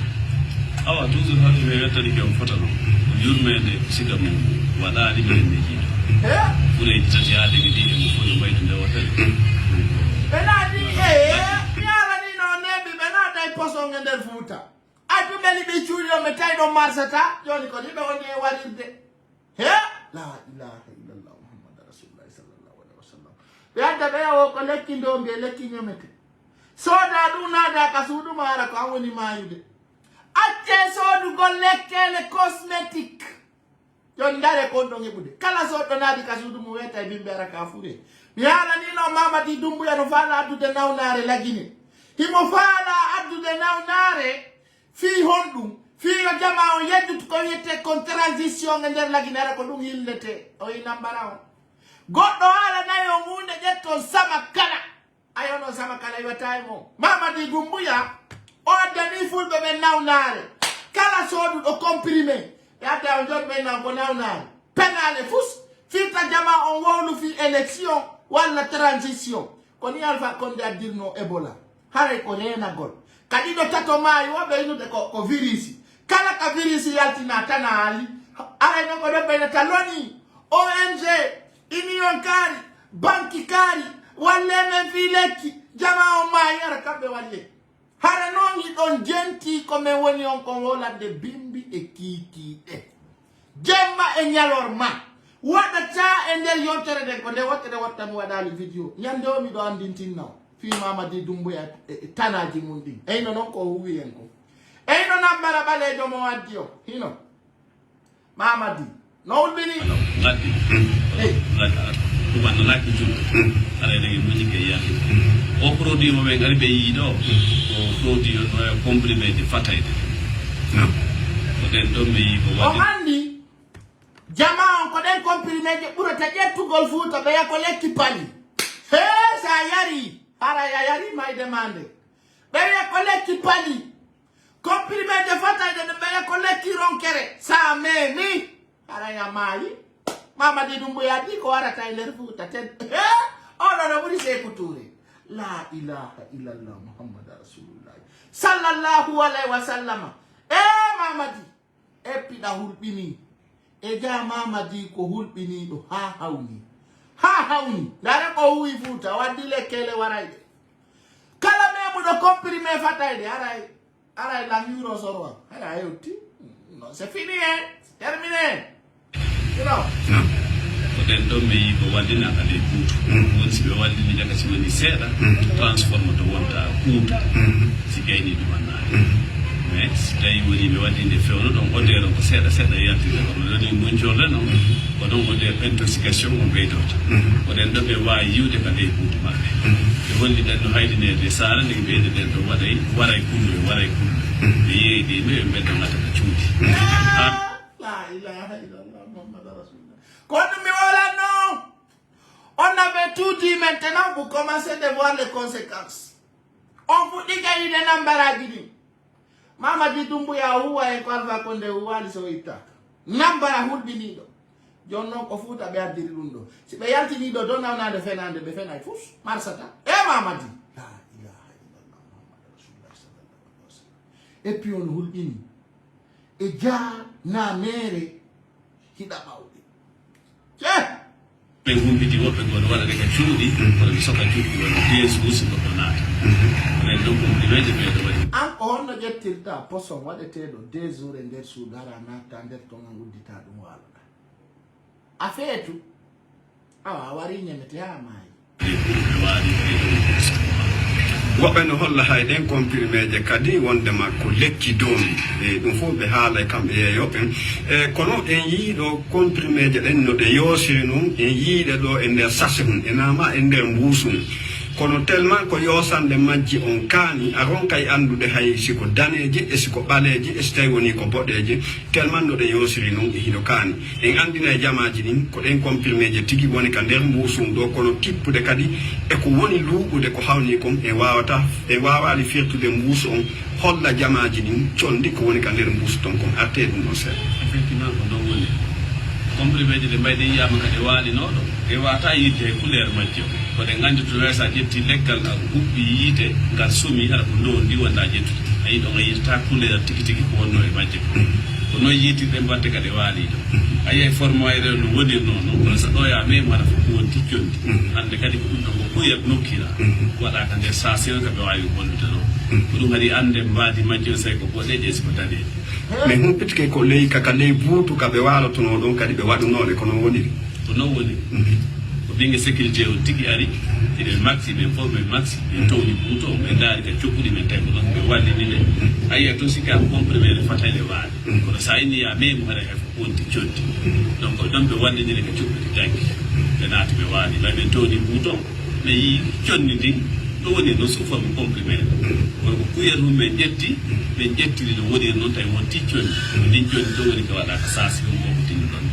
Awa toujours hande mi wettani ke on fota noon yurmede siga mum waɗani minen ne jiiɗo fureji tati haade mi ɗiɗe mo fof yo maydu nde wotere
ɓenadi mi arani no neɓi ɓenada e posonge nder Fouta addu ɓeli ɓe cuuɗi ɗo ɓe tawi ɗon marsata joni ko ɗiɓe woni e waɗirde la ilaha illallah muhammad rasulullah sallallahu alaihi wasallam ɓe adda ɓe o ko lekki ndombi e lekki ñamete soda ɗum naada ka suuɗuma ara ko an woni mayude acce sodugol lekkele cosmétique jon dare kon ɗon heɓude kala soɗɗo naadi ka suudu mum weta e bimɓe ara ka fure mi haalanino Mamadi Doumbouya no faala addude nawnare lagine himo faala addude nawnare fi honɗum fiyo jama on yeddutu ko wiyete kon transition e nder lagine ara ko ɗum hillete o yi nambara on goɗɗo haalanayi on hunde ƴetton sama kala ayono sama kala iwata e mo Mamadi Doumbouya o addani fulɓe ɓe nawnare kala soduɗo comprimé yadda on joni ɓe nan ko nawnare penale fus firta jama on wowlu fi élection walla transition ko ni Alpha Condé addirno Ebola haray ko renagol kadi ɗo tato maayi woɓe yinude ko virus kala ka virus yaltina tana haali aray non ko ɗo ɓeynata loni ONG union kaari banque kaari walle men fi lekki jama on maayi ara kamɓe walle hara noon yiɗon jenti ko men woni on kon wolande bimbi e kiikiiɗe jemma e ñalorma waɗata e nder yontere nden ko nde wottere watta mi waɗali vidéo ñande o miɗo andintinna o fi Mamadi Doumbouya e tanaji mum ɗin eyno noon ko huwi en ko eyno nambara ɓalejo mo waddi o hino Mamadi no wulɓini
gaddi ɗumanno lakki julɗo aɗa nagi muñike yiyande o produit mo ɓe gari ɓe yii ɗo ko produit comprimé de fatayde ko ɗen ɗon ɓe yii ko
o
waɗi
andi jama on ko ɗen comprimé je ɓurata ƴettugol Fouta ɓeya ko lekki pali he sa yari hara ya yari may demande ɓeya ko lekki pali comprimé de fatayde ɗe ɓeya ko lekki ronkere sa memi hara ya maayi Mamadi Doumbouya di ko warata e nder Fouta ten oɗo no ɓuri Sékou Touré la ilaha illallah muhammad rasulullah sallallahu alaihi wa sallama Mamadi eppiɗa hulɓini e ja Mamadi ko hulɓiniɗo ha hawni ha hawni dara ko wi futa waddi lekkele warayde kala memu do comprimé fatayde aray la euro sorwa ala yotti non c'est fini hein terminé you know
den ɗon ɓe yi ko wallina kadi kuutu woni si ɓe wallini jaga si woni seeɗa transforme to wonta kuutu si gayni ɗumannaade mais si tawi woni ɓe wallinde fewno ɗon odere ko seeɗa seeɗa yaltide kono ɗoni moncorde noon ko ɗon odere intoxication o ɓeydota koɗen ɗo ɓe wawi yiwde kadi e kuutu maɓɓe ɓe holli ɗen no haydinede saara nde ɓeyde ɗen ɗo waray kulloe ɓe yeeyde ɓe ɓe ɓeddo gatata cuuɗi
la ilaha illallah muhammad rasulullah. Quand nous non, on avait tout dit, maintenant vous commencez à voir les conséquences. On vous dit qu'il y a une nambaragini. Mama dit Dumbuya huwa ekwalva konde huwa lisoita. Nambara hulbinido. Jono kofuta be adirirundo. Si be yanti nido dona una defenande be fena fus marsata. Mama dit. La ilaha illallah muhammad rasulullah sallallahu alaihi wasallam. Et puis on hulbini. Et ja na mere hida baudi.
ɓe humpiti woɓɓe gono waɗa de ka cuuɗi kono ɓe soka cuuɗi wono dees usigo ko naata onen ɗon comprimeje ɓeeɗo waɗi
an ko honno ƴettirta poson waɗeteɗo 2 jours e nder suudu hara natta nder ton an uddita ɗum waloɗa a feetu awa a wari ñemete ha maayi
ɓe waali ɓeɗo
woɓɓe no holla hayɗen compriméje kadi wondema ko lekki doomi e ɗum fof ɓe haala e kamɓe yeeyoɓen kono en yiiɗo compriméje ɗen no ɗe yoosiri noon en yiiɗe ɗo e nder sase mum e nama e nder mbuusu mum kono tellement ko yoosande majji on kaani a ronkay anndude hay siko daneeje e siko ɓaleeje e so tawi woni ko boɗeeje tellement no ɗe yoosiri noon e hiɗo kaani en anndina e jamaaji ɗin ko ɗen compriméje tigi woni ka nder mbuusum ɗo kono tippude kadi e ko woni luuɓude ko hawni kon e waawaali firtude mbuusu on holla jamaaji ɗin conndi ko woni ka nder mbuusu ton kon artee ɗum ɗon seeɗa
effectivement ko ɗon woni compriméje ɗe mbayɗe yiyama kadi waalinoɗo e wata yidde e couleur majji o koɗe gandi to wesa ƴetti leggal a huɓɓi yiite ngal sumi haɗa ko ndondi wonda ƴettude ayi ɗon a yiitata couleur tigi tigi ko wonno e majji ko noon yiitirɗe mbadde kadi waaliɗo ayi forme wayre no wonirno noon kono so ɗoya memo haɗa fof ko won ticcondi hande kadi ko ɗum ɗon ko ɓuyat nokkira waɗa ka nder sasel ka ɓe wawi bonnude ɗon ko ɗum kadi ande mbadi majji o sawi ko boɗeje siko daneje
mais humpitike ko ley kaka ley buutu ka ɓe waalotono ɗon kadi ɓe waɗunoɗe kono woniri
ko noon woni ko ɓingue sécurité o tigui ari eɓe maxi ɓe fof ɓe maxi ɓe towni buuto o ɓe daari ka coɓɓuɗi men tawi ko ɗon ɓe wallini ɗe ayiya toon sikka ko comprimé fatale waali kono sa inni ya memo haɗa hay fof wonti condi donc ɗon ɓe wallinire ka coɓɓuɗi janggi ɓe naati ɓe waali ɓay ɓe towni buuto ɓe yi condi ndi ɗo woni noon so forme comprimé kono ko kuyat mum ɓe ƴetti ɓe ƴettiri no woniri noon tawi won ticcondi ndin condi ɗo woni ko waɗa ko sasi ɗum koko tinni ɗon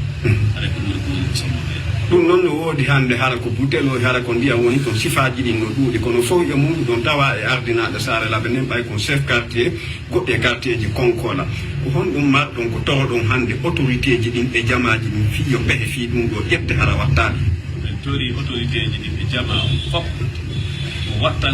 haɗa ko ɗuri ko woni ko sommoɓe
ɗum noon no woodi hannde hara ko butel o hara ko ndiyam woni toon sifaaji ɗin no ɗuuɗi kono fof e mum ɗon tawa e ardinaɗo saare laɓe nen ɓay kon chef quartier goɗɗe quartier ji konkola ko honɗum marɗon ko toroɗon hannde autorité ji ɗin e jamaji ɗin fi yo ɓehe fi ɗum ɗo ƴette hara wattaɗi
en tori autorité ji ɗin ɓe jama o fof ko wattan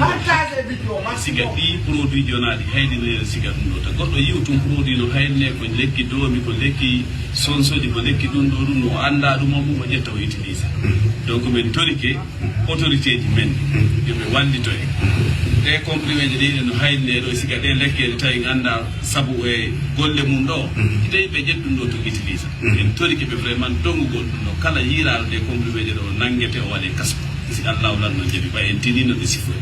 siga ɗi produit jonaɗi haydinere siga ɗum ɗo ta goɗɗo yiw tum produit no haydine ko lekki doomi ko lekki sonsoji ko lekki ɗum ɗo ɗum o anda ɗum o mum o ƴetta o utilise donc min torike autorité ji men yoɓe wallito e ɗe comprimé ji ɗiɗe no haydine ɗo siga ɗe lekkede tawi ganda saabu e golle mum ɗo itawi ɓe ƴet ɗum ɗo to utilise en torike ɓe vraiment dongugol ɗum ɗo kala yiraɗo ɗe comprimé ji ɗo nanguete o waɗe kaspo si Allah lanno jaɓi ɓay en tinino ɓe sifoy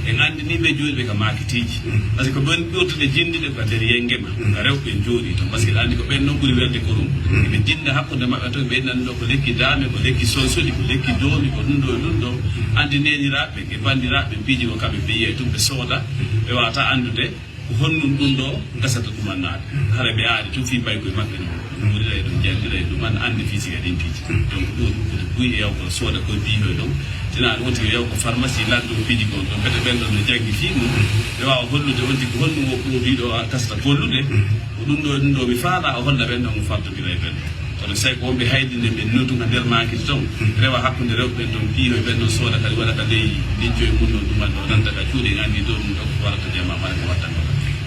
en andiniɓe jooɗi ɓe ka makitiji par ce que ɓen ɓurtude jindiɗe ko nder yenguema ka rewɓe jooɗi to par ce que andi ko ɓen noon ɓuuri welde ko ɗum eɓe jinda hakkude maɓɓe to ɓe nani ɗo ko lekki dame ko lekki sonsoli ko lekki doomi ko ɗum ɗo e ɗum ɗo andi neniraɓe e bandiraɓe piiji ko kamɓe ɓe yiye tum ɓe sooda ɓe wawata andude ko honnum ɗum ɗo gasata ɗumannade hara ɓe aari tum fi mbay koye maɓɓe no ɗum wurira e ɗum jandira e ɗum an andi fisiga ɗin piiji donc ɗum koto buyi e yaw ko sooda koye biihoy ɗon tina ɗum wonti yaw ko pharmacie lanɗo piiji gon ɗon kadi ɓen ɗon no janggi fi mum ɓe wawa hollude wonti ko holɗum o produit ɗo kasata gollude ko ɗum ɗo mi faala o holla ɓen ɗon mo fardodira e ɓen kono sawi ko wonɓe haydinde ɓe noddu ka nder makiti ton rewa hakkude rewɓe ɓen ɗon piihoy ɓen ɗon sooda kadi waɗa ka ley licco e mum ɗon ɗuman ɗo nanta ka cuuɗi andi ɗo ɗum ɗo ko warata jama mara ko watta ɗo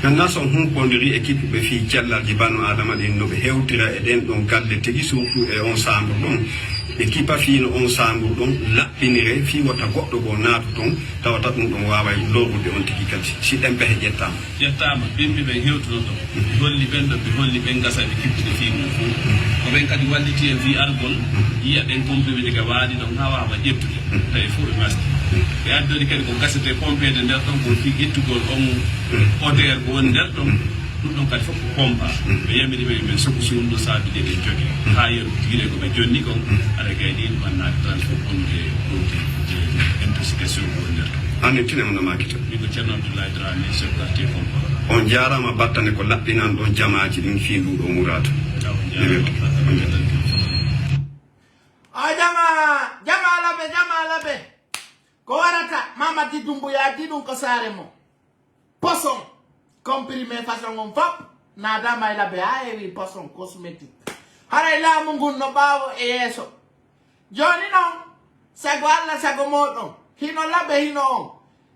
maintenant son humpodiri équipe ɓe fi cellalji banu adama ɗin no ɓe hewtira e ɗen ɗon galle tigi surtout e on sambre ɗon e kipa fiino on sandu ɗon laɓɓinire fi wata goɗɗo go naatu toon tawata ɗum ɗon wawa lorrude on tigi kadi si ɗen pehe
ƴettama ɓimɓe ɓen hewtunon ɗon ɓe holli ɓen ɗo ɓe holli ɓen gasa ɓe kiptude fiimu fo ko ɓen kadi walliti e wi argol yiya ɓen pompe ɓe diga waali ɗon ha wawa ƴettude tawi fof ɓe masdi ɓe addori kadi ko gasete pompede nder ɗon ko fi ƴettugol on odeur ko woni nder ɗon ɗum ɗon kadi fof ko pompa ɓe yamiri ɓe ɓen soko sundu saabi ɗe ɓen jogui ha yeru tiguire ko ɓe jonni kon aɗa gayni ɗum wannaɓe transport onde ɗowde intoxication ko woni nder ɗon
anne tine mo namakita
min ko ceerno abdoulaye drame chef quartier pompa
on jarama battane ko laɓɓinan ɗon jamaji ɗin fi nduɗo murata
jama laɓe ko warata Mamady Doumbouya di ɗum ko saare mo poson comprimé façon on fop nadama e laɓe ha heewi poson cosmétique haray laamu ngun no ɓaawo e yeeso joni noon sago Allah sago moɗon hino laɓe hino on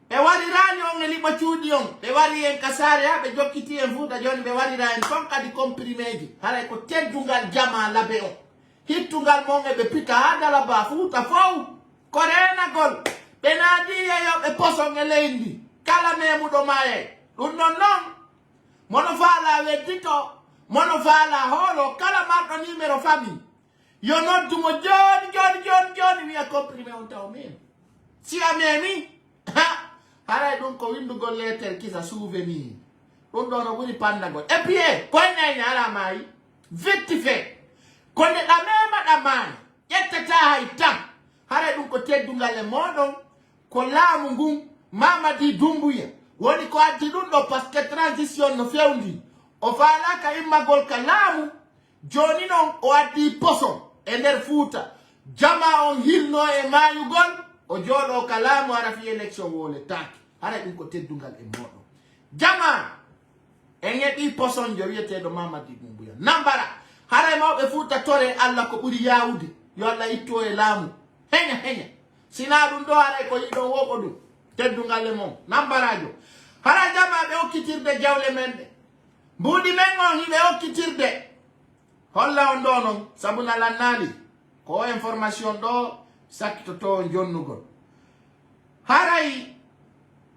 ɓe warirani on e liɓa cuuɗi on ɓe wari en ka saare ha ɓe jokkiti en Fuuta joni ɓe warira en ton kadi comprimé ji haray ko teddungal jama laɓe on hittungal mon e ɓe pita ha Dalaba Fuuta fof ko renagol ɓe naadi yeyoɓe poson e leydi kala memuɗo maye ɗum non noon mono faala weddito mono faala hoolo kala marɗo numéro famille yo noddumo joni wiya comprimé on taw memi si a memi haray ɗum ko windugol lettere kisa souvenir ɗum ɗo no ɓuri pandagol et puis koynayne ala maayi vitti fait ko nde ɗa mema ɗa maayi ƴettata hay tan haray ɗum ko teddungal e moɗon ko laamu ngun Mamady Doumbouya woni ko addi ɗum ɗo par ce que transition no fewndi o faalaka immagol ka laamu joni noon o addi poson e nder Fuuta jama on hilno e maayugol o jooɗo ka laamu ara fi élection wole taake haray ɗum ko teddungal e moɗon jama en heɓi poson jo wiyeteɗo Mamady Doumbouya nambara haray mawɓe Fuuta tore Allah ko ɓuri yawude yo Allah itto e laamu heña sina ɗum ɗo haray ko yiɗon woɓo ɗum teddungal e mon nambarajo hara jama ɓe hokkitirde jawle men ɗe mbuuɗi men on hiɓe hokkitirde holla on ɗo noon sabu nalannaali ko information ɗo sakkitoto jonnugol haray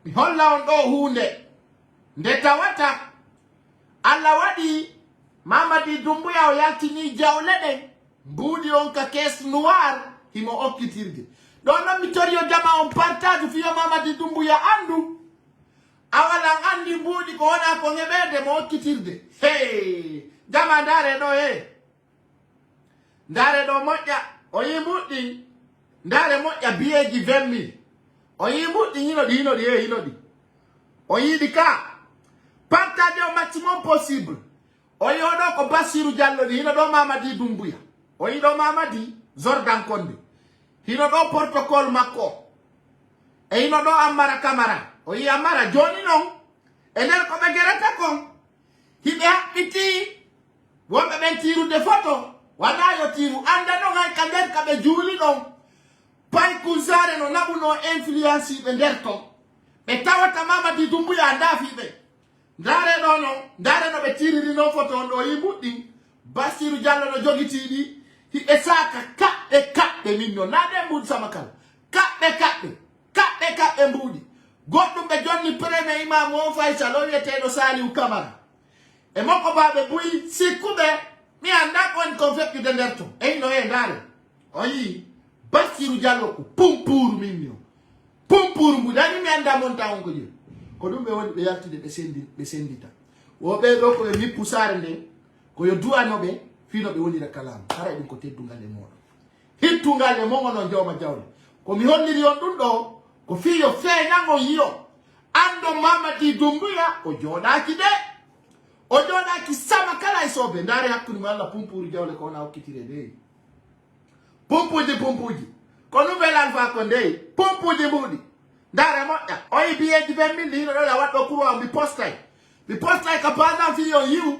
mi holla on ɗo hunde nde tawata Allah waɗi Mamady Doumbouya o yaltini jawle ɗen mbuuɗi on ka caisse noir himo hokkitirde ɗon noon mi tori yo jama on partage fiyo Mamady Doumbouya andu awalan andi mbuuɗi ko wona ko heɓede mo hokkitirde jama ndaare ɗo ndaare ɗo moƴƴa o yi mbuɗɗi ndaare moƴƴa biyeji 20 000 o yi mbuɗɗi hinoɗi o yiɗi ka partage au maximum possible o yi oɗo ko Bassirou Diallo ɗi hino ɗo Mamady Doumbouya o yi ɗo Mamady Jordan Konde hino ɗo protocole makko e hino ɗo Ammara Camara o yi Ammara joni noon e nder ko ɓe gerata kon hiɓe haɓɓiti wonɓe ɓen tirude photo wona yo tiru anda ɗon hay ka nder ka ɓe juuli ɗon pay kusare no naɓuno influence ɓe nder ton ɓe tawata Mamady Doumbouya ndaafiɓe ndaare ɗo no ndaare no ɓe tiririno photo on ɗo yi mbuɗɗi Bassirou Diallo no jogitiɗi hiɓe saka kaɓɓe min noon na ɗe mbuɗi sama kala kaɓɓe mbuɗi goɗɗum ɓe jonni premier imam on Faysal o wiyeteɗo Saliou Camara e makko baɓe buyi sikkuɓe mi anda ko woni kon feƴƴude nder ton eyno ndaare o yi Bassirou Diallo ko pumpuru min yo pumpuru mbuɗi ani mi anda monta on ko jeeyi ko ɗum ɓe woni ɓe yaltude ɓe sendita woɓe ɗo koɓe mippu saare nden koyo duwanoɓe fino ɓe wonira kalamu haray ɗum ko teddungal e moɗon hittungal e mon onon jawma jawle komi holliri on ɗum ɗo ko fiyo feeñan on yiyo ando Mamady Doumbouya o jooɗaki de o jooɗaki sama kala e soɓe ndaare hakkude mo Allah pumpuru jawle ko wona hokkitire ndeyi pumpuji ko nouvelle alpha ko ndeyi pumpuji mbuɗi ndaare moƴƴa o yi biyeji 20 000 hino ɗo la waɗɗo courant mi postay ka pendant fiyo yiw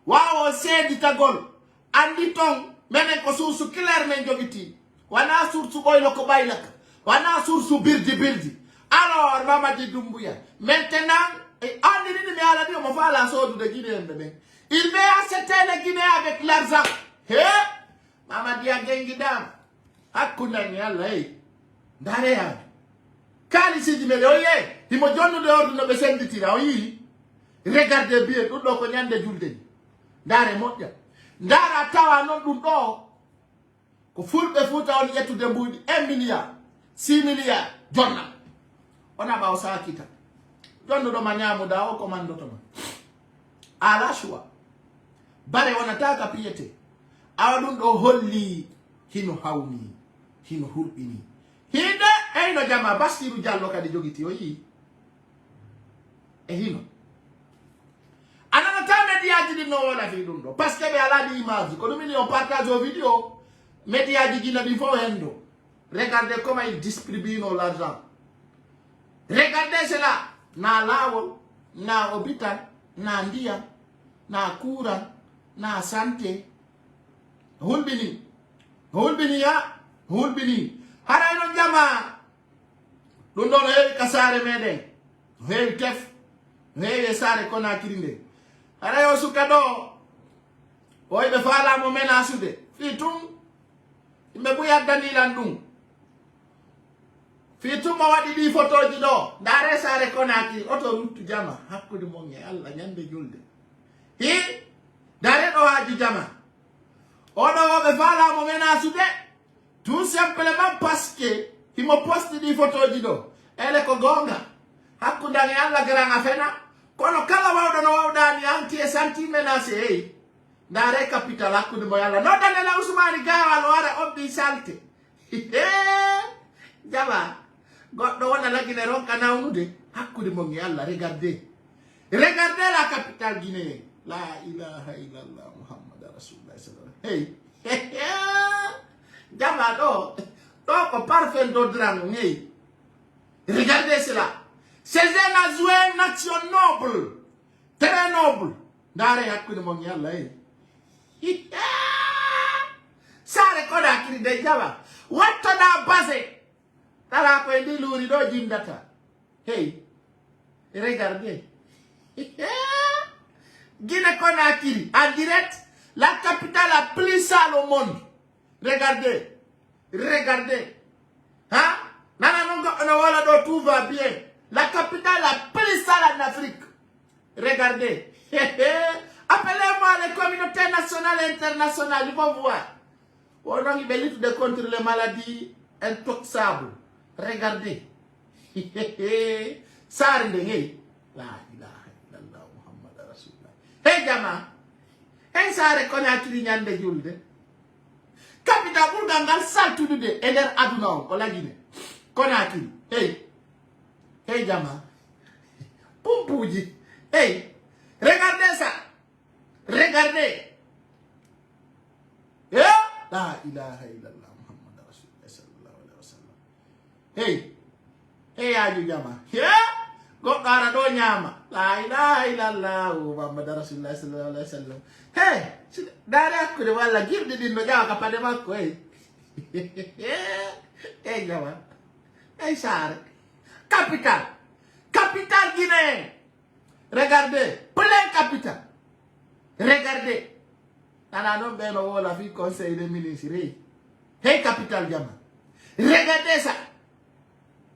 wawo seeditagol andi ton menen ko source claire men jogiti wana source ɓoylo ko ɓaylaka wana source birdi alors Mamady Doumbouya maintenant andini mi ala ɗi mo faala sodude guinéen ɓe ɓen il veut acheter les Guinéens avec l'argent Mamady a gengi dam hakuna ni alla ndare ya kali si dimele oye himo jonnu de ordu no be senditira oyi regardez bien dum do ko nyande julde ndare modja ndara tawa non dum do ko fulbe futa on yettude mbudi 1 milliard 6 milliard jonna ona ba o sakita jonnu do manyamu da o komando to ma ala shwa bare wanataka piyete awadun do holli hino hawni hino hulbini hinde eyno jama Bassirou Diallo kadi jogiti o yi e hino anana ta mediaji di no wala fi dum do parce que be ala di image ko dum ni on partage au vidéo mediaji di na di fo hendo regardez comment ils distribuent l'argent regardez cela na lawol na hôpital na ndia na kura na santé hulbini ya hulbini hara no jama dum do heewi kasare meden heewi tef heewi sare kona kirinde hara yo suka do boy be fala mo menasude fitum imbe buya danilan dum fitum mo wadi di photoji do ndare sare kona kiri oto ruttu jama hakkude mo nge Allah nyande julde hi dare do haji jama odo be fala mo menasude tout simplement parce que il me poste di photoji do ele ko gonga hakkude nge Allah garanga fena kono kala wawdo no wawda ni anti e santi menase ndare capital hakkude mo yalla no danela Ousmane Gawal wara obbi salte jama goddo wona lagine ronka nawnude hakkude mo ngi Allah regardez la capitale guinéenne la ilaha illallah muhammad rasulullah sallallahu alaihi wasallam jama do ko parfait do drang ngi regardez cela c'est un azoué nation noble très noble ndare hakkude mo ngi Allah sare koda kiri de jaba watto da base tala ko ndi luri do jindata regardez Guinée Conakry en direct, la capitale la plus sale au monde. Regardez hein nana nongo on wala do tout va bien, la capitale la plus sale en Afrique. Regardez appelez-moi les communautés nationales et internationales, ils vont voir. On a une lutte de contre les maladies intoxables. Regardez. Ça rende la ilaha illallah muhammad rasulullah. Hey jama. Hey sare Conakry nyande julde. Capitale Bourgangal saltude eder aduna on ko la Guinée. Conakry. Hey jama. Pumpuji. Hey. Regardez ça. Regardez. La ilaha illallah muhammad rasulullah sallallahu alaihi wasallam. Hey aju jama. Go kara do nyama. La ilaha illallah muhammad rasulullah sallallahu alaihi wasallam. Dara ko de wala girde din no jawa kapade makko jama. Sare. Capitale Guinée. Regardez, plein capital. Regardez. Nana non beno wola fi conseil des ministres. Capital jama. Regardez ça.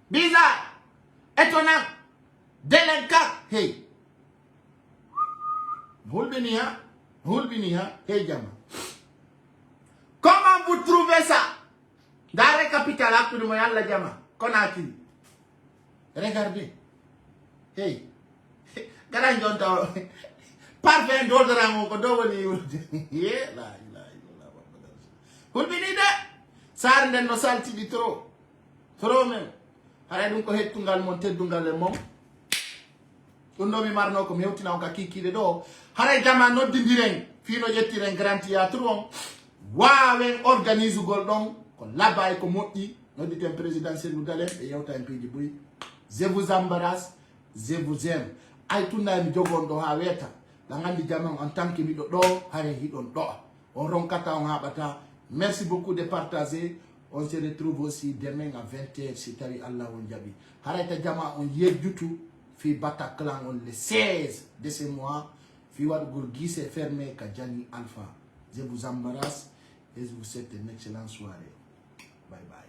Bizarre. Étonnant. Délinquant. Hulbinia. Jama. Comment vous trouvez ça? Dans capital akudu mo yalla jama. Conakry. Regardez. Gara jonta parfait d'ordre mo ko do woni la ilaha illallah hulbini de sar nden no salti di trop men hare dum ko hettungal mon teddungal e mom dum do mi marno ko mewtina on ka kikide do hare jama noddidiren fino jettiren grand théâtre on waawen organise gol don ko labay ko moddi nodditen présidentiel du dalen e yewta en piji buy je vous embrasse, je vous aime. Ay tunda mi jogondo ha weta la ngandi jaman en tant que mi do hare hidon do on ronkata on habata. Merci beaucoup de partager. On se retrouve aussi demain à 20h si tari Allah on jabi harata jama on yedjutu fi Bataclan on le 16 de ce mois fi wadgol gisse fermé ka Jani Alpha. Je vous embrasse et je vous souhaite une excellente soirée. bye bye.